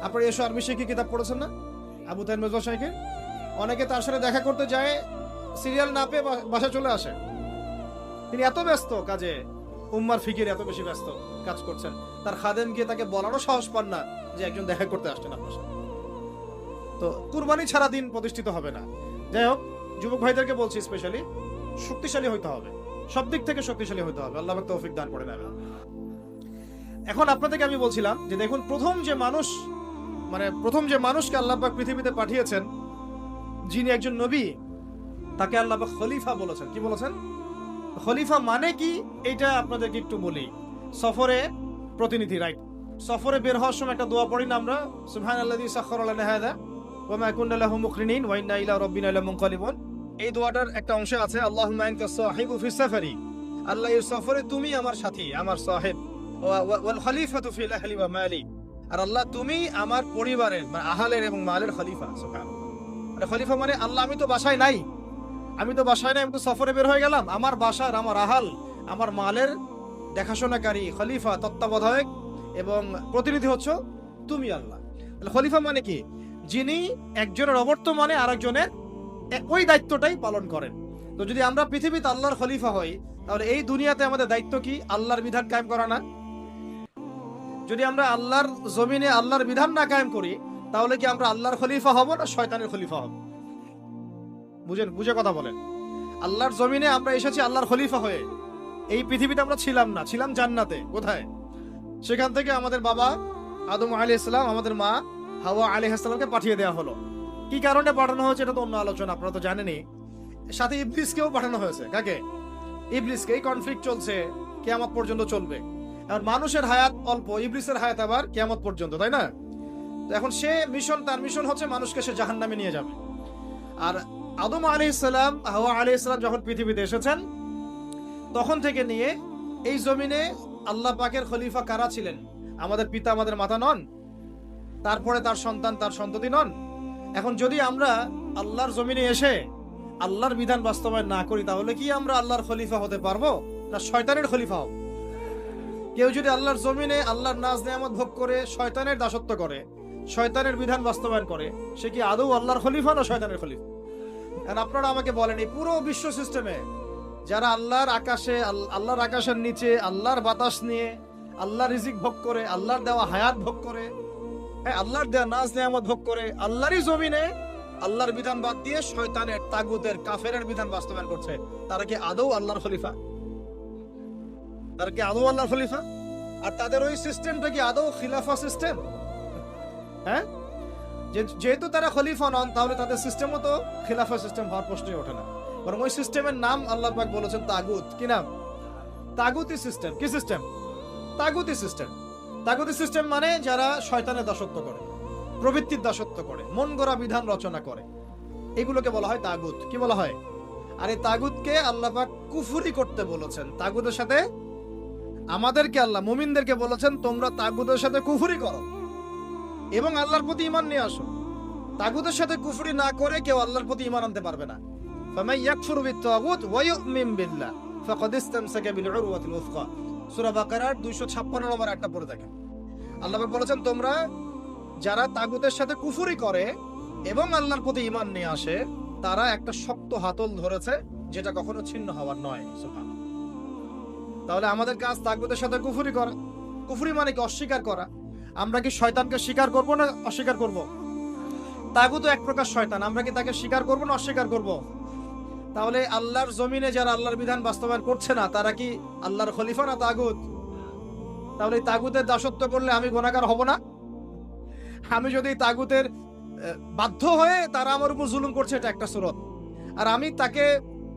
আপনার এসো আরবি শিখি কিতাব পড়েছেন না আবু তাহের মির্জা সাহেবকে? অনেকে তার সাথে দেখা করতে যায়, সিরিয়াল না পেয়ে বাসা চলে আসে। তিনি এত ব্যস্ত কাজে, উম্মার ফিকির এত বেশি ব্যস্ত কাজ করছেন, তার খাদেম গিয়ে তাকে বলারও সাহস পান না যে একজন দেখা করতে আসছেন আপনার সাথে। তো কুরবানি ছাড়া দিন প্রতিষ্ঠিত হবে না। যাই হোক, যুবক ভাইদেরকে বলছি স্পেশালি শক্তিশালী হইতে হবে, সব দিক থেকে শক্তিশালী হইতে হবে। আল্লাহ পাক তৌফিক দান করেন। এখন আপনাদেরকে আমি বলছিলাম যে দেখুন প্রথম যে মানুষকে আল্লাহ পাক পৃথিবীতে পাঠিয়েছেন, যিনি একজন নবী, তাকে আল্লাহ পাক খলিফা বলেছেন। কি বলেছেন? খলিফা মানে কি এটা আপনাদেরকে একটু বলি। সফরে প্রতিনিধি, রাইট? সফরে বের হওয়ার সময় একটা দোয়া পড়ি না আমরা, সুবহানাল্লাযী সাখখারা লানা হাযা ওয়া মা কুননা লাহু মুকরিনিন ওয়া ইন্না ইলা রাব্বিনা লামুনকালিবুন। এই দোয়াটার একটা অংশ আছে, আল্লাহুম্মা আনতা সাহিবু ফিস সাফারি, আল্লাহ এই সফরে তুমি আমার সাথী, আমার সাহেব, ওয়াল খলিফাতু ফিল আহলি ওয়া মালি, আর আল্লাহ তুমি আমার পরিবারের মানে আহলের এবং মালের খলিফা। সুবহানাল্লাহ। খলিফা মানে আল্লাহ আমি তো বাসায় নাই, আমি তো সফরে বের হয়ে গেলাম, আমার বাসার, আমার আহাল, আমার মালের দেখাশোনাকারী, খলিফা, তত্ত্বাবধায়ক এবং প্রতিনিধি হচ্ছে তুমি আল্লাহ। খলিফা মানে কি? যিনি একজনের অবর্তমানে আরেকজনের ওই দায়িত্বটাই পালন করেন। তো যদি আমরা পৃথিবীতে আল্লাহর খলিফা হই, তাহলে এই দুনিয়াতে আমাদের দায়িত্ব কি? আল্লাহর বিধান কায়েম করা না? যদি আমরা আল্লাহর জমিনে আল্লাহর বিধান না কায়েম করি, তাহলে কি আমরা আল্লাহর খলিফা হব না শয়তানের খলিফা হব? বুঝে কথা বলেন। আল্লাহর জমিনে আমরা এসেছি আল্লাহর খলিফা হয়ে। এই পৃথিবীতে আমরা ছিলাম না, ছিলাম জান্নাতে। কোথায়? সেখান থেকে আমাদের বাবা আদম আলাইহিস সালাম, আমাদের মা হাওয়া আলাইহিস সালামকে পাঠিয়ে দেওয়া হলো। কি কারণে পাঠানো হয়েছে এটা তো অন্য আলোচনা, আপনারা তো জানেনই। সাথে ইবলিসকেও পাঠানো হয়েছে। কাকে? ইবলিসকে। এই কনফ্লিক্ট চলছে, কিয়ামত পর্যন্ত চলবে। আর মানুষের হায়াত অল্প, ইবলিসের হায়াত আবার কিয়ামত পর্যন্ত, তাই না? তো এখন তার মিশন হচ্ছে মানুষকে সে জাহান্নামে নিয়ে যাবে। আর আদম আলাইহিস সালাম, হাওয়া আলাইহিস সালাম যখন পৃথিবীতে এসেছেন, তখন থেকে নিয়ে এই জমিনে আল্লাহ পাকের খলিফা কারা ছিলেন? আমাদের পিতা, আমাদের মাতা নন? তারপরে তার সন্তান, তার সন্ততি নন? এখন যদি আমরা আল্লাহর জমিনে এসে আল্লাহর বিধান বাস্তবায়ন না করি, তাহলে কি আমরা আল্লাহর খলিফা হতে পারবো? না শয়তানের খলিফা হও? কেউ যদি আল্লাহর জমিনে আল্লাহর নাজ নেয়ামত ভোগ করে শয়তানের দাসত্ব করে, শয়তানের বিধান বাস্তবায়ন করে, সে কি আদৌ আল্লাহর খলিফা না শয়তানের খলিফা? কারণ আপনারা আমাকে বলেন, এই পুরো বিশ্ব সিস্টেমে যারা আল্লাহর আকাশের নিচে আল্লাহর বাতাস নিয়ে আল্লাহর রিজিক ভোগ করে, আল্লাহর দেওয়া হায়াত ভোগ করে, আল্লাহর দেওয়া নাজ নেয়ামত ভোগ করে, আল্লাহরই জমিনে আল্লাহর বিধান বাদ দিয়ে শয়তানের, তাগুতের, কাফেরের বিধান বাস্তবায়ন করছে, তারা কি আদৌ আল্লাহর খলিফা? তারা কি আদৌ আল্লাহর খলিফা? আর তাদের ওই সিস্টেমটা কি আদৌ খিলাফা সিস্টেম? হ্যাঁ, যেহেতু তারা খলিফা নন, তাহলে তাদের সিস্টেমও তো খিলাফা সিস্টেম হওয়ার প্রশ্নই ওঠে না। বরং ওই সিস্টেমের নাম আল্লাহ পাক বলেছেন তাগুত। কি নাম? তাগুতি সিস্টেম। কি সিস্টেম? তাগুতি সিস্টেম। তাগুতি সিস্টেম মানে যারা শয়তানের দাসত্ব করে, প্রবৃত্তির দাসত্ব করে, মন গড়া বিধান রচনা করে, এগুলোকে বলা হয় তাগুত। কি বলা হয়? আর এই তাগুতকে আল্লাহ পাক কুফরি করতে বলেছেন। তাগুতের সাথে আমাদেরকে আল্লাহ মুমিনদেরকে বলেছেন তোমরা তাগুতের সাথে কুফরি করো এবং আল্লাহর প্রতি ঈমান নিয়ে আসো। তাগুতের সাথে কুফরি না করে কেউ আল্লাহর প্রতি ঈমান আনতে পারবে না। ফামান ইয়াকফুরু বিত-তাগুত ওয়া ইউমিন বিল্লাহ ফাকাদ ইসতামসাকা বিল উরওয়াতিল উসকা। সূরা বাকারার 256 নম্বর আয়াতটা পড়ে দেখেন। আল্লাহ পাক বলেছেন তোমরা যারা তাগুতের সাথে কুফরি করে এবং আল্লাহর প্রতি ঈমান নিয়ে আসে, তারা একটা শক্ত হাতল ধরেছে যেটা কখনো ছিন্ন হওয়ার নয়। সুবহানাল্লাহ। তাহলে আমাদের কাজ তাগুতের সাথে কুফরি করা। কুফরি মানে কি? অস্বীকার করা। আমরা কি শয়তানকে স্বীকার করব না অস্বীকার করব? তাগুত এক প্রকার শয়তান, আমরা কি তাকে স্বীকার করব না অস্বীকার করব? তাহলে আল্লাহর জমিনে যারা আল্লাহর বিধান বাস্তবায়ন করছে না, তারা কি আল্লাহর খলিফা না তাগুত? তাহলে তাগুতের দাসত্ব করলে আমি গুনাহগার হব না? আমি যদি তাগুতের বাধ্য হয়ে তারা আমার উপর জুলুম করছে, এটা একটা সুরত, আর আমি তাকে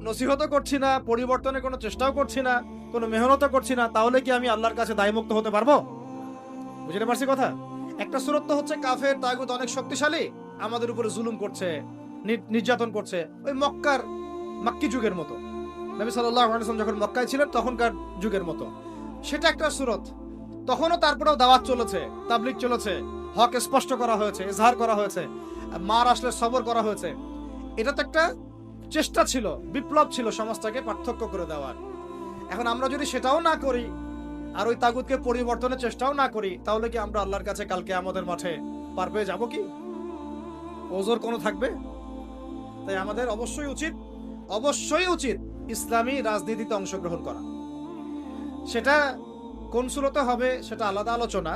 নসিহত করছি না, পরিবর্তনের কোনো চেষ্টাও করছি না, কোনো মেহনতও করছি না, তাহলে কি আমি আল্লাহর কাছে দায়মুক্ত হতে পারবো? বুঝতে পারছি কথা? একটা সুরত তো হচ্ছে কাফের, তাগুত অনেক শক্তিশালী, আমাদের উপরে জুলুম করছে, নির্যাতন করছে, ওই মাক্কি যুগের মতো, নবী সাল্লাল্লাহু আলাইহি ওয়াসাল্লাম যখন মক্কায় ছিলেন তখনকার যুগের মতো। সেটা একটা সুরত। তখনও তারপরেও দাওয়াত চলেছে, তাবলীগ চলেছে, হক স্পষ্ট করা হয়েছে, ইজহার করা হয়েছে, মার আসলে সবর করা হয়েছে। এটা তো একটা চেষ্টা ছিল, বিপ্লব ছিল সমাজটাকে পার্থক্য করে দেওয়ার। এখন আমরা যদি সেটাও না করি আর ওই তাগুতকে পরিবর্তনের চেষ্টাও না করি, তাহলে কি আমরা আল্লাহর কাছে কালকে আমাদের মাঠে পার পেয়ে যাবো? কি ওজোর কোনো থাকবে? তাই আমাদের অবশ্যই উচিত ইসলামী রাজনীতিতে অংশগ্রহণ করা। সেটা কোন সুরতে হবে সেটা আলাদা আলোচনা,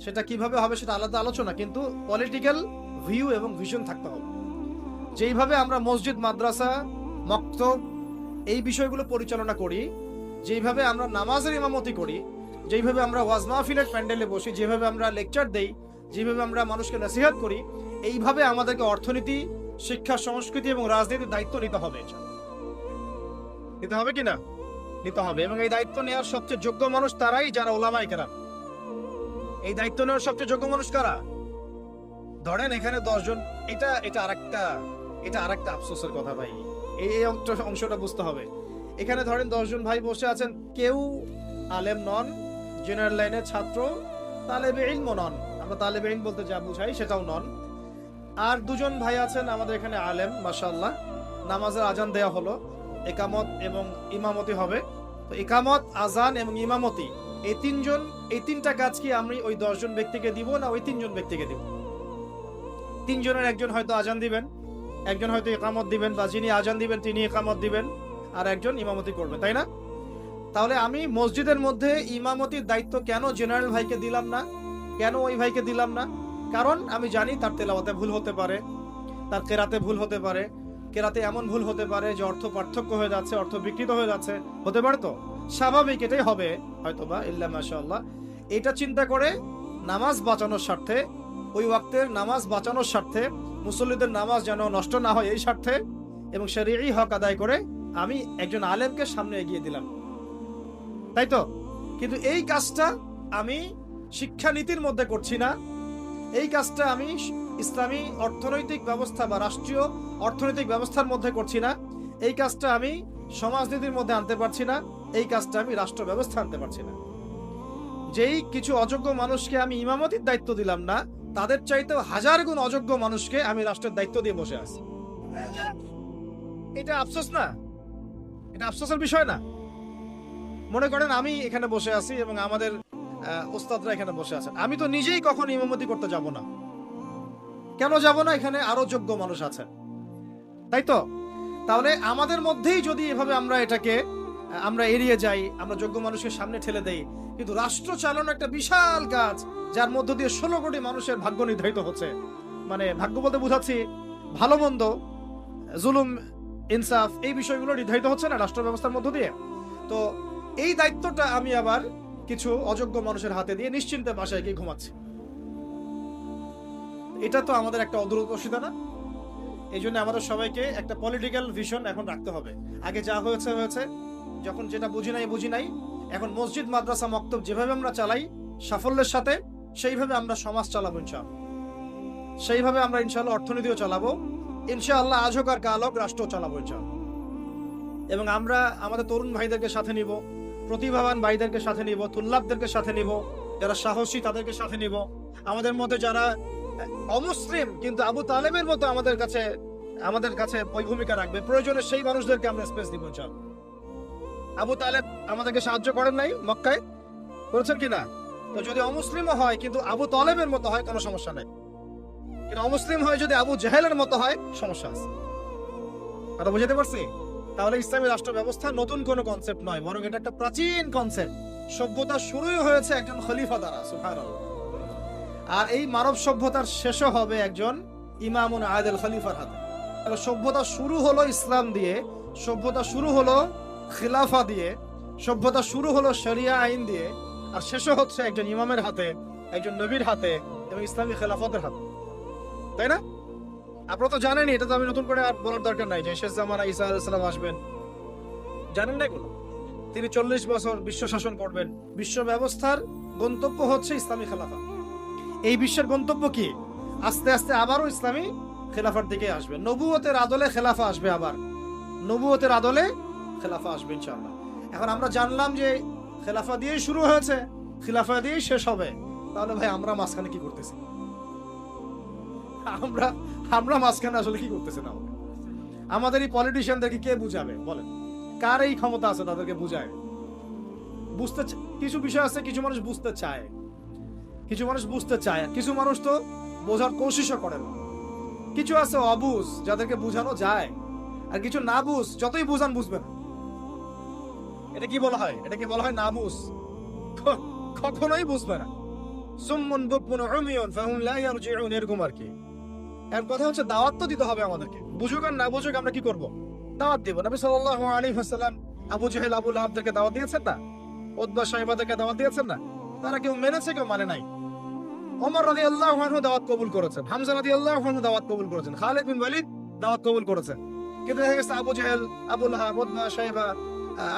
সেটা কিভাবে হবে সেটা আলাদা আলোচনা, কিন্তু পলিটিক্যাল ভিউ এবং ভিশন থাকতে হবে। যেইভাবে আমরা মসজিদ, মাদ্রাসা, মক্তব এই বিষয়গুলো পরিচালনা করি, যেইভাবে আমরা নামাজের ইমামতি করি, যেইভাবে আমরা ওয়াজ মাহফিলের প্যান্ডেলে বসি, যেভাবে আমরা লেকচার দেই, যেভাবে আমরা মানুষকে নসিহত করি, এইভাবে আমাদেরকে অর্থনীতি, শিক্ষা, সংস্কৃতি এবং রাজনীতির দায়িত্ব নিতে হবে। নিতে হবে কিনা? নিতে হবে। এবং এই দায়িত্ব নেওয়ার সবচেয়ে যোগ্য মানুষ তারাই যারা উলামায়ে কেরাম। এই দায়িত্ব নেওয়ার সবচেয়ে যোগ্য মানুষ কারা? ধরেন এখানে 10 জন, এটা আরেকটা আফসোসের কথা ভাই, এই অংশটা বুঝতে হবে। এখানে ধরেন 10 জন ভাই বসে আছেন, কেউ আলেম নন, জেনারেল লাইনের ছাত্র, তালেবে ইলম নন, আমরা তালেবে ইলম বলতে যা বুঝাই সেটাও নন। আর 2 জন ভাই আছেন আমাদের এখানে আলেম, মাশাআল্লাহ। নামাজের আজান দেয়া হলো, একামত এবং ইমামতি হবে। তো একামত, আজান এবং ইমামতি, এই 3টা কাজ কি আমি ওই 10 জন ব্যক্তিকে দিব না ওই 3 জন ব্যক্তিকে দিব? 3 জনের একজন হয়তো আজান দিবেন, একজন হয়তো একামত দিবেন, বা যিনি আজান দিবেন তিনি একামত দিবেন, আর একজন ইমামতি করবে, তাই না? তাহলে আমি মসজিদের মধ্যে ইমামতির দায়িত্ব কেন জেনারেল ভাইকে দিলাম না? কেন ওই ভাইকে দিলাম না? কারণ আমি জানি তার তেলাওয়াতে ভুল হতে পারে, তার কেরাতে ভুল হতে পারে, কেরাতে এমন ভুল হতে পারে যে অর্থ পার্থক্য হয়ে যাচ্ছে, অর্থ বিকৃত হয়ে যাচ্ছে, হতে পারে। তো স্বাভাবিক, এটাই হবে হয়তোবা, ইল্লা মাশাআল্লাহ। এটা চিন্তা করে নামাজ বাঁচানোর স্বার্থে, ওই ওয়াক্তের নামাজ বাঁচানোর স্বার্থে, মুসল্লিদের নামাজ যেন নষ্ট না হয় এই স্বার্থে, এবং শরীয়ী হক আদায় করে আমি একজন আলেমকে সামনে এগিয়ে দিলাম, তাই তো? কিন্তু এই কাজটা আমি শিক্ষানীতির মধ্যে করছি না, এই কাজটা আমি ইসলামী অর্থনৈতিক ব্যবস্থা বা রাষ্ট্রীয় অর্থনৈতিক ব্যবস্থার মধ্যে করছি না, এই কাজটা আমি সমাজনীতির মধ্যে আনতে পারছি না, এই কাজটা আমি রাষ্ট্র ব্যবস্থা আনতে পারছি না। যেই কিছু অযোগ্য মানুষকে আমি ইমামতির দায়িত্ব দিলাম না, তাদের চাইতেও 1000 গুণ অযোগ্য মানুষকে আমি রাষ্ট্রের দায়িত্ব দিয়ে বসে আছি। এটা আফসোস না? এটা আফসোসের বিষয় না? মনে করেন আমি এখানে বসে আছি এবং আমাদের ওস্তাদরা এখানে বসে আছেন, আমি তো নিজেই কখন ইমামতি করতে যাব না। কেন যাব না? এখানে আরো যোগ্য মানুষ আছে, তাই তো? তাহলে আমাদের মধ্যেই যদি এভাবে আমরা এটাকে আমরা এড়িয়ে যাই, আমরা যোগ্য মানুষের সামনে ঠেলে দেই, কিন্তু রাষ্ট্র চালানো একটা বিশাল কাজ, যার মধ্য দিয়ে 16 কোটি মানুষের ভাগ্য নির্ধারিত হচ্ছে। মানে ভাগ্য বলতে বুঝাচ্ছি ভালো মন্দ, জুলুম ইনসাফ, এই বিষয়গুলো নির্ধারিত হচ্ছে না রাষ্ট্র ব্যবস্থার মধ্য দিয়ে। তো এই দায়িত্বটা আমি আবার কিছু অযোগ্য মানুষের হাতে দিয়ে নিশ্চিন্তে বাসায় গিয়ে ঘুমাচ্ছি। এটা তো আমাদের একটা অদূরদর্শিতা না? এই জন্য আমাদের সবাইকে একটা পলিটিক্যাল ভিশন এখন রাখতে হবে। আগে যা হয়েছে হয়েছে, যখন যেটা বুঝি নাই, এখন মসজিদ মাদ্রাসা মক্তব যেভাবে আমরা চালাই সাফল্যের সাথে, সেইভাবে আমরা সমাজ চালাবো ইনশাআল্লাহ, সেইভাবে আমরা ইনশাআল্লাহ অর্থনীতিও চালাবো ইনশাআল্লাহ, আজ হোক আর কাল হোক রাষ্ট্র চালাবো ইনশাআল্লাহ। এবং আমরা আমাদের তরুণ ভাইদেরকে সাথে নিব, প্রতিভাবান ভাইদেরকে সাথে নিব, তুল্লাবদেরকে সাথে নিব, যারা সাহসী তাদেরকে সাথে নিব। আমাদের মধ্যে যারা অমুসলিম কিন্তু আবু তালেবের মতো আমাদের কাছে ওই ভূমিকা রাখবে, প্রয়োজনে সেই মানুষদেরকে আমরা স্পেস দিব ইনশাআল্লাহ। আবু তালেব আমাদেরকে সাহায্য করেন নাই মক্কায়, করেছেন কিনা? তো যদি অমুসলিমও হয় কিন্তু আবু তালেবের মতো হয়, কোনো সমস্যা নাই। কিন্তু অমুসলিম হয় যদি আবু জাহেলের মতো হয়, সমস্যা আছে। কথা বুঝতে পারছি? তাহলে ইসলামী রাষ্ট্র ব্যবস্থা নতুন কোনো কনসেপ্ট নয়, বরং এটা একটা প্রাচীন কনসেপ্ট। সভ্যতা শুরুই হয়েছে একজন খলিফা দ্বারা, সুবহানাল্লাহ। আর এই মানব সভ্যতার শেষও হবে একজন ইমামুন আদিল খলিফার হাতে। সভ্যতা শুরু হলো ইসলাম দিয়ে, সভ্যতা শুরু হলো খিলাফা দিয়ে, সভ্যতা শুরু হলো শরিয়া আইন দিয়ে, আর শেষও হচ্ছে একজন ইমামের হাতে, একজন নবীর হাতে এবং ইসলামী খেলাফতের হাতে, তাই না? আপনারা তো জানেনই, এটা তো আমি নতুন করে আর বলার দরকার নাই যে শেষ জামানা ঈসা আলাইহিস সালাম আসবেন, জানেন না এগুলো? তিনি 40 বছর বিশ্ব শাসন করবেন। বিশ্ব ব্যবস্থার গন্তব্য হচ্ছে ইসলামী খেলাফা। এই বিশ্বের গন্তব্য কি? আস্তে আস্তে আবারও ইসলামী খেলাফার দিকে আসবে, নবুয়তের আদলে খেলাফা আসবে, আবার নবুয়তের আদলে খেলাফা আসবে ইনশাআল্লাহ। এখন আমরা জানলাম যে খেলাফা দিয়েই শুরু হয়েছে, খেলাফা দিয়েই শেষ হবে, তাহলে ভাই আমরা মাঝখানে কি করতেছি? আমরা মাঝখানে আসলে কি করতেছি না? আমাদের এই পলিটিশিয়ানদেরকে কে বুঝাবে বলেন? কার এই ক্ষমতা আছে তাদেরকে বুঝায়? বুঝতে কিছু বিষয় আছে, কিছু মানুষ বুঝতে চায়, কিছু মানুষ বুঝতে চায়, কিছু মানুষ তো বোঝার কোশিশও করে না। কিছু আছে অবুঝ, যাদেরকে বুঝানো যায়, আর কিছু না বুঝ, যতই বুঝান বুঝবে না। এটা কি বলা হয়? এটা কি বলা হয় না বুঝ? কখনোই বুঝবে না। সুম্মুন বুকমুন উমিয়ুন ফাহুম লা ইয়ারজিউন, এরকম আর কি। এর কথা হচ্ছে দাওয়াত তো দিতে হবে আমাদেরকে, বুঝুক আর না বুঝুক আমরা কি করব? দাওয়াত দিব। নবী সাল্লাল্লাহু আলাইহি ওয়াসাল্লাম আবু জাহেল আবু লাহাবদেরকে দাওয়াত দিয়েছেন না? উতবা সাইবাদেরকে দাওয়াত দিয়েছেন না? তারা কেউ মেনেছে, কেউ মানে নাই। ওমর রাদিয়াল্লাহু আনহু দাওয়াত কবুল করেছেন, হামজা রাদিয়াল্লাহু আনহু দাওয়াত কবুল করেছেন, খালিদ বিন ওয়ালিদ দাওয়াত কবুল করেছেন। কিন্তু দেখা গেছে আবু জাহেল, আবু লাহাব, উতবা সাইবা,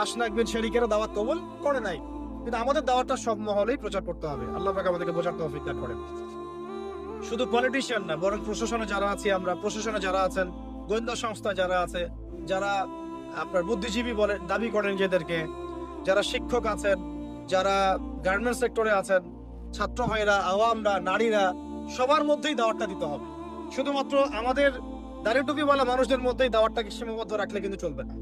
আশনাক বিন শরীকেরা দাওয়াত কবুল করে নাই। কিন্তু আমাদের দাওয়াতটা সব মহলেই প্রচার করতে হবে। আল্লাহ পাক আমাদেরকে বোঝার তৌফিক দান করেন। শুধু পলিটিশিয়ান না, বরং প্রশাসনে যারা আছি আমরা, প্রশাসনে যারা আছেন, গোয়েন্দা সংস্থা যারা আছে, যারা আপনার বুদ্ধিজীবী বলে দাবি করেন নিজেদেরকে, যারা শিক্ষক আছেন, যারা গার্মেন্টস সেক্টরে আছেন, ছাত্র ভাইরা, আওয়ামরা, নারীরা, সবার মধ্যেই দাওয়াতটা দিতে হবে। শুধুমাত্র আমাদের দাড়ি টুপিওয়ালা মানুষদের মধ্যেই দাওয়াতটাকে সীমাবদ্ধ রাখলে কিন্তু চলবে না।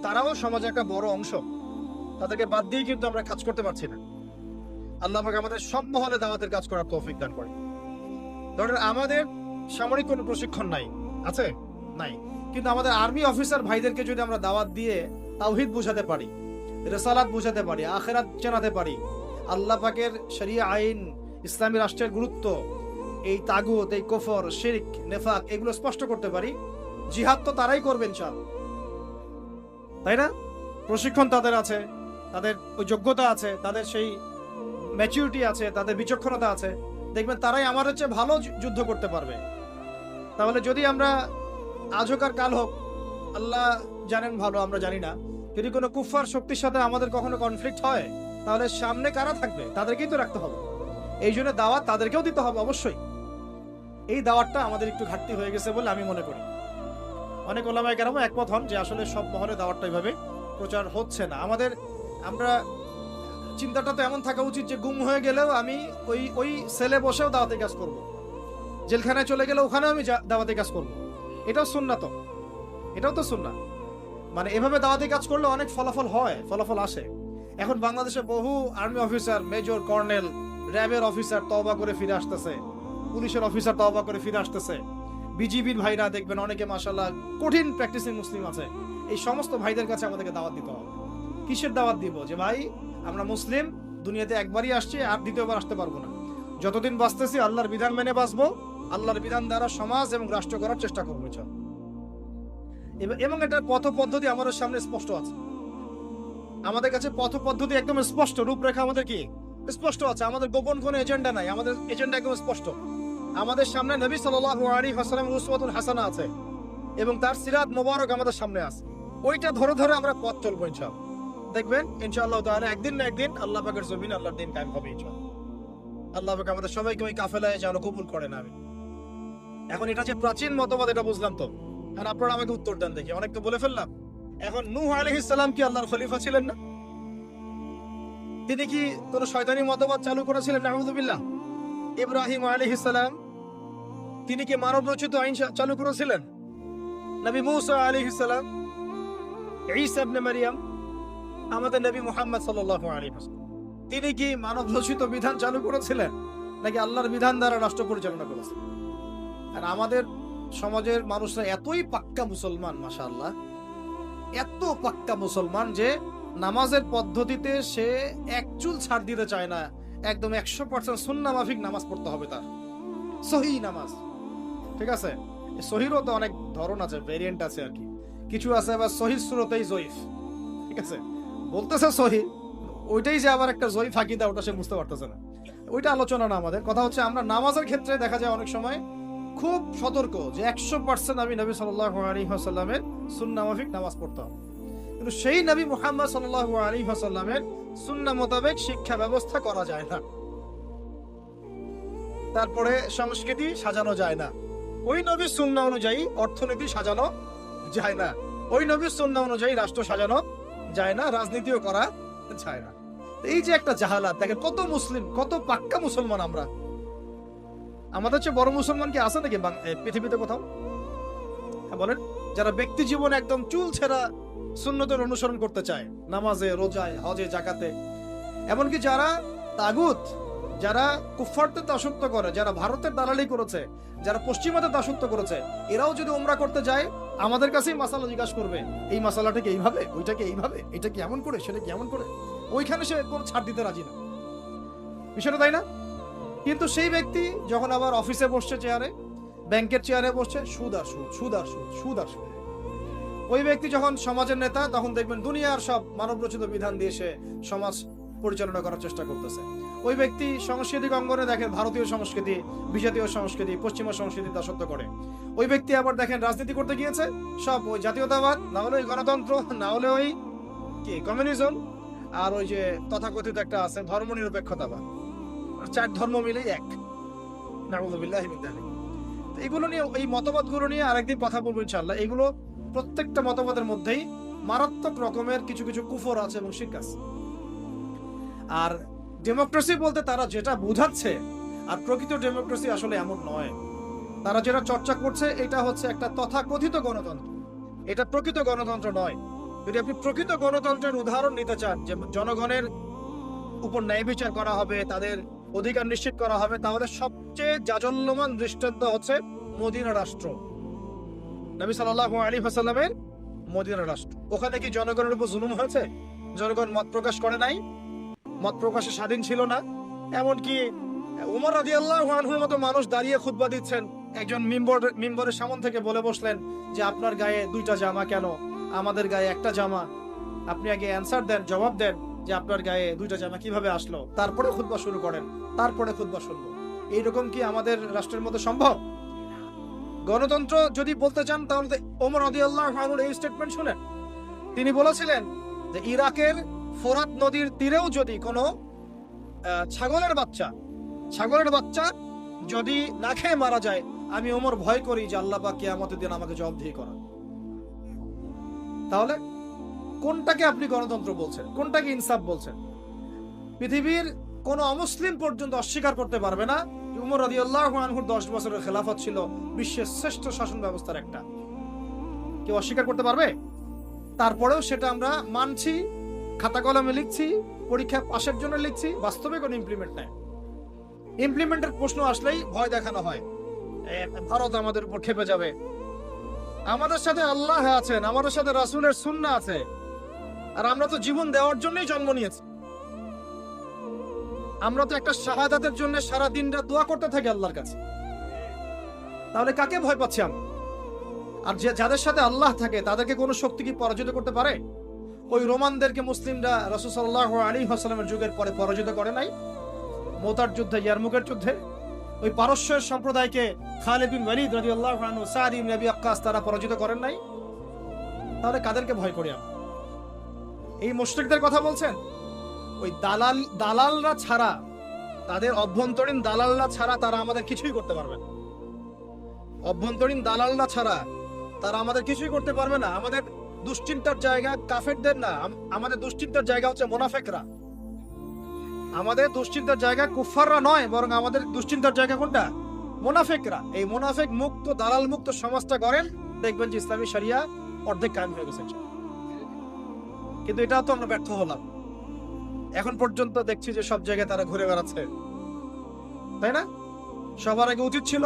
তারাও সমাজে একটা বড় অংশ, তাদেরকে বাদ দিয়ে কিন্তু আমরা কাজ করতে পারছি না। আল্লাহ পাক আমাদের সব মহলে দাওয়াতের কাজ করার তৌফিক দান করেন। ধরেন আমাদের সামরিক কোনো প্রশিক্ষণ নাই, আছে? নাই। কিন্তু আমাদের আর্মি অফিসার ভাইদেরকে যদি আমরা দাওয়াত দিয়ে তাওহীদ বুঝাতে পারি, রিসালাত বুঝাতে পারি, আখিরাত জানাতে পারি, আল্লাহ পাকের শরিয়া আইন, ইসলামী রাষ্ট্রের গুরুত্ব, এই তাগুত, এই কুফর, শিরক, নেফাক, এগুলো স্পষ্ট করতে পারি, জিহাদ তো তারাই করবেন ইনশাআল্লাহ, তাই না? প্রশিক্ষণ তাদের আছে, তাদের ওই যোগ্যতা আছে, তাদের সেই ম্যাচুরিটি আছে, তাদের বিচক্ষণতা আছে, দেখবেন তারাই আমাদের চেয়ে ভালো যুদ্ধ করতে পারবে। তাহলে যদি আমরা আজ হোক আর কাল হোক, আল্লাহ জানেন ভালো, আমরা জানি না, যদি কোনো কুফার শক্তির সাথে আমাদের কখনো কনফ্লিক্ট হয়, তাহলে সামনে কারা থাকবে? তাদেরকেই তো রাখতে হবে। এই জন্য দাওয়াত তাদেরকেও দিতে হবে অবশ্যই। এই দাওয়াতটা আমাদের একটু ঘাটতি হয়ে গেছে বলে আমি মনে করি। অনেক ওলামায়ে কেরাম একমত হন যে আসলে সব মহলে দাওয়াতটা এইভাবে প্রচার হচ্ছে না। আমরা চিন্তাটা তো এমন থাকা উচিত যে গুম হয়ে গেলেও আমি ওই সেলে বসেও দাওয়াতের কাজ করব, জেলখানায় চলে গেলে ওখানেও আমি দাওয়াতের কাজ করব। এটাও সুন্নাত, এটাও তো সুন্নাত। মানে এভাবে দাওয়াতি কাজ করলে অনেক ফলাফল হয়, ফলাফল আসে। এখন বাংলাদেশে বহু আর্মি অফিসার, মেজর, কর্নেল, র্যাবের অফিসার তওবা করে ফিরে আসতেছে, পুলিশের অফিসার তওবা করে ফিরে আসতেছে, বিজিবির ভাইরা দেখবেন অনেকে মাশাআল্লাহ কঠিন প্র্যাকটিসিং মুসলিম আছে। এই সমস্ত ভাইদের কাছে আমাদেরকে দাওয়াত দিতে হবে। কিসের দাওয়াত দিব? যে ভাই আমরা মুসলিম, দুনিয়াতে একবারই আসছি, আর দ্বিতীয়বার আসতে পারবো না। যতদিন বাঁচতেছি আল্লাহর বিধান মেনে বাঁচবো, আল্লাহর বিধান দ্বারা সমাজ এবং রাষ্ট্র করার চেষ্টা করবো। এবং এটার পথ পদ্ধতি আমাদের সামনে স্পষ্ট আছে। আমাদের কাছে পথ পদ্ধতি একদম স্পষ্ট, রূপরেখা আমাদের কি স্পষ্ট আছে। আমাদের গোপন কোনো এজেন্ডা নাই, আমাদের এজেন্ডা একদম স্পষ্ট। আমাদের সামনে নবী সাল্লাল্লাহু আলাইহি ওয়াসাল্লামের উসওয়াতুল হাসানা আছে এবং তার সিরাত মোবারক আমাদের সামনে আছে। ওইটা ধরে ধরে আমরা পথ চলবো ইনশাআল্লাহ। দেখবেন ইনশাআল্লাহ তাআলা একদিন না একদিন আল্লাহ পাকের জমিনে আল্লাহর দিন কায়েম হবে ইনশাআল্লাহ। আল্লাহ পাক আমাদের সবাইকে ওই কাফেলায় যেন কবুল করেন। আমি এখন এটা যে প্রাচীন মতবাদ এটা বুঝলাম তো, আর আপনারা আমাকে উত্তর দেন দেখি। অনেক তো বলে ফেললাম। এখন নূহ আলাইহিস সালাম কি আল্লাহর খলিফা ছিলেন না? তিনি কি কোন শয়তানি মতবাদ চালু করেছিলেন? নাউযুবিল্লাহ। ইব্রাহিম আলাইহিস সালাম তিনি কি মানব রচিত আইন চালু করেছিলেন? নবী মুসা আলাইহিস সালাম, ঈসা ইবনে মারইয়াম, আমাদের নবী মুহাম্মদ সাল্লাল্লাহু আলাইহি ওয়াসাল্লাম তিনি কি মানব রচিত বিধান চালু করেছিলেন নাকি আল্লাহর বিধান দ্বারা রাষ্ট্র পরিচালনা করেছিলেন? আর আমাদের সমাজের মানুষরা এতই পাক্কা মুসলমান, মাশাআল্লাহ, এত পাক্কা মুসলমান যে নামাজের পদ্ধতিতে সে এক চুল ছাড় দিতে চায় না। একদম 100% সুন্নাহ মাফিক নামাজ পড়তে হবে তার, সহিহ নামাজ। ঠিক আছে, সহিরও তো অনেক ধরন আছে, ভেরিয়েন্ট আছে আর কি। কিছু আছে আবার সহিহ সুরতেই জয়ীফ। ঠিক আছে, বলতেছে সহিহ, ওইটাই যে আবার একটা জয়ীফ আকীদা, ওটা সে বুঝতে পারতেছে না। ওইটা আলোচনা না আমাদের। কথা হচ্ছে আমরা নামাজের ক্ষেত্রে দেখা যায় অনেক সময় খুব সতর্ক যে 100% আমি নবী সাল্লাল্লাহু আলাইহি ওয়াসাল্লামের সুন্নাহ মাফিক নামাজ পড়তাম, কিন্তু সেই নবী মুহাম্মদ সাল্লাল্লাহু আলাইহি ওয়াসাল্লামের সুন্নাহ মোতাবেক শিক্ষা ব্যবস্থা করা যায় না। তারপরে সংস্কৃতি সাজানো যায় না, ওই নবীর সুন্নাহ অনুযায়ী অর্থনীতি সাজানো যায় না, ওই নবীর সুন্নাহ অনুযায়ী রাষ্ট্র সাজানো যায় না, রাজনীতিও করা যায় না। এই যে একটা জাহালাত, দেখেন কত মুসলিম, কত পাক্কা মুসলমান আমরা। আমাদের চেয়ে বড় মুসলমান কি আছে নাকি পৃথিবীতে কোথাও? বলেন, যারা ব্যক্তি জীবনে একদম চুল ছেঁড়া সুন্নতের অনুসরণ করতে চায়, নামাজে, রোজায়, হজে, জাকাতে, এমনকি যারা তাগুত, যারা কুফফারদের দাসত্ব করে, যারা ভারতের দালালি করেছে, যারা পশ্চিমাদের দাসত্ব করেছে, এরাও যদি উমরা করতে যায় আমাদের কাছেই মাসালা জিজ্ঞাসা করবে, এই মাসালাটা কি এইভাবে, ওইটাকে এইভাবে, এটা কি এমন করে, সেটা কি এমন করে। ওইখানে সে কোনো ছাড় দিতে রাজি না, বিষয়টা তাই না? কিন্তু সেই ব্যক্তি যখন আবার অফিসে বসছে, চেয়ারে, ব্যাংকের চেয়ারে বসছে, সুদ আর সুদ, সুদ আর সুদ, সুদ আর সুদ। ওই ব্যক্তি যখন সমাজের নেতা, তখন দেখবেন দুনিয়ার সব মানব রচিত বিধান দিয়ে সে সমাজ পরিচালনা করার চেষ্টা করতেছে। ওই ব্যক্তি সাংস্কৃতিক অঙ্গনে দেখেন ভারতীয় সংস্কৃতি, বিজাতীয় সংস্কৃতি, পশ্চিমা সংস্কৃতি দাসত্ব করে। ওই ব্যক্তি আবার দেখেন রাজনীতি করতে গিয়েছে, সব ওই জাতীয়তাবাদ, না হলে ওই গণতন্ত্র, না হলে ওই কি কমিউনিজম, আর ওই যে তথাকথিত একটা আছে ধর্মনিরপেক্ষতাবাদ, চার ধর্ম মিলেই এক। নাউযুবিল্লাহি মিন যালিক। এগুলো নিয়ে, এই মতবাদগুলো নিয়ে আরেকদিন কথা বলবো ইনশাআল্লাহ। এগুলো প্রত্যেকটা মতবাদের মধ্যেই মারাত্মক রকমের কিছু কিছু কুফর আছে এবং শিরক আছে। আর ডেমোক্রেসি বলতে তারা যেটা বোঝাচ্ছে, আর প্রকৃত ডেমোক্রেসি আসলে এমন নয়। তারা যেটা চর্চা করছে এটা হচ্ছে একটা তথাকথিত গণতন্ত্র, এটা প্রকৃত গণতন্ত্র নয়। যদি আপনি প্রকৃত গণতন্ত্রের উদাহরণ নিতে চান, যে জনগণের উপর ন্যায় বিচার করা হবে, তাদের অধিকার নিশ্চিত করা হবে, তাহলে সবচেয়ে জাজল্যমান দৃষ্টান্ত হচ্ছে মদিনা রাষ্ট্র, নবী সাল্লাল্লাহু আলাইহি ওয়াসাল্লামের মদিনা রাষ্ট্র। ওখানে কি জনগণের উপর জুলুম হয়েছে? জনগণ মত প্রকাশ করে নাই, মত প্রকাশে স্বাধীন ছিল না। এমনকি উমর রাদিয়াল্লাহু আনহুর মতো মানুষ দাঁড়িয়ে খুতবা দিচ্ছেন, একজন মিম্বরের সামনে থেকে বলে বসলেন যে আপনার গায়ে দুইটা জামা কেন, আমাদের গায়ে একটা জামা। আপনি আগে অ্যানসার দেন, জবাব দেন যে আপনার গায়ে দুইটা জামা কিভাবে আসলো, তারপরে খুতবা শুরু করেন, তারপরে খুতবা শুনবো। এইরকম কি আমাদের রাষ্ট্রের মধ্যে সম্ভব? গণতন্ত্র যদি বলতে চান তাহলে ওমর রাদিয়াল্লাহু আনহুর এই স্টেটমেন্ট শুনেন। তিনি বলেছিলেন যে ইরাকের ফোরাত নদীর তীরেও যদি কোনো ছাগলের বাচ্চা যদি না খেয়ে মারা যায়, আমি ওমর ভয় করি যে আল্লাহ পাক কিয়ামতের দিন আমাকে জবাবদিহি করান। তাহলে কোনটাকে আপনি গণতন্ত্র বলছেন, কোনটাকে ইনসাফ বলছেন? পৃথিবীর কোন অমুসলিম পর্যন্ত অস্বীকার করতে পারবে না উমর রাদিয়াল্লাহু আনহুর 10 বছরের খেলাফত ছিল বিশ্বের শ্রেষ্ঠ শাসন ব্যবস্থার একটা। কেউ অস্বীকার করতে পারবে? তারপরেও সেটা আমরা মানছি, খাতা কলমে লিখছি, পরীক্ষা পাশের জন্য লিখছি, বাস্তবে কোনো ইমপ্লিমেন্ট নাই। ইমপ্লিমেন্টের প্রশ্ন আসলেই ভয় দেখানো হয়, ভারত আমাদের উপর খেপে যাবে। আমাদের সাথে আল্লাহ আছেন, আমাদের সাথে রাসূলের সুন্নাহ আছে, আর আমরা তো জীবন দেওয়ার জন্যই জন্ম নিয়েছি। আমরা তো একটা শাহাদাতের জন্য সারা দিন রাত দোয়া করতে থাকি আল্লাহর কাছে। তাহলে কাকে ভয় পাচ্ছি আমরা? আর যাদের সাথে আল্লাহ থাকে তাদেরকে কোনো শক্তি কি পরাজিত করতে পারে? ওই রোমানদেরকে মুসলিমরা রাসূল সাল্লাল্লাহু আলাইহি ওয়াসাল্লামের যুগের পরে পরাজিত করে নাই? মুতার যুদ্ধে, ইয়ারমুকের যুদ্ধে ওই পারস্যের সম্প্রদায়কে খালিদ বিন ওয়ালিদ রাদিয়াল্লাহু আনহু, সাদ ইবনে আবি ওয়াক্কাস তারা পরাজিত করেন নাই? তাহলে কাদেরকে ভয় করি আমরা? এই মুশরিকদের কথা বলছেন? ওই দালালরা ছাড়া, তাদের অভ্যন্তরীণ দালালরা ছাড়া তারা আমাদের কিছুই করতে পারবে না। অভ্যন্তরীণ দালালরা ছাড়া তারা আমাদের কিছুই করতে পারবে না। আমাদের দুশ্চিন্তার জায়গা কাফেরদের না, আমাদের দুশ্চিন্তার জায়গা হচ্ছে মুনাফিকরা। আমাদের দুশ্চিন্তার জায়গা কুফাররা নয়, বরং আমাদের দুশ্চিন্তার জায়গা কোনটা? মুনাফিকরা। এই মুনাফিক মুক্ত, দালাল মুক্ত সমাজটা গড়েন, দেখবেন যে ইসলামী শরিয়া অর্ধেক কায়েম হয়ে গেছে। কিন্তু এটা তো আমরা ব্যর্থ হলাম। এখন পর্যন্ত দেখছি যে সব জায়গায় তারা ঘুরে বেড়াচ্ছে, তাই না? সবার আগে উচিত ছিল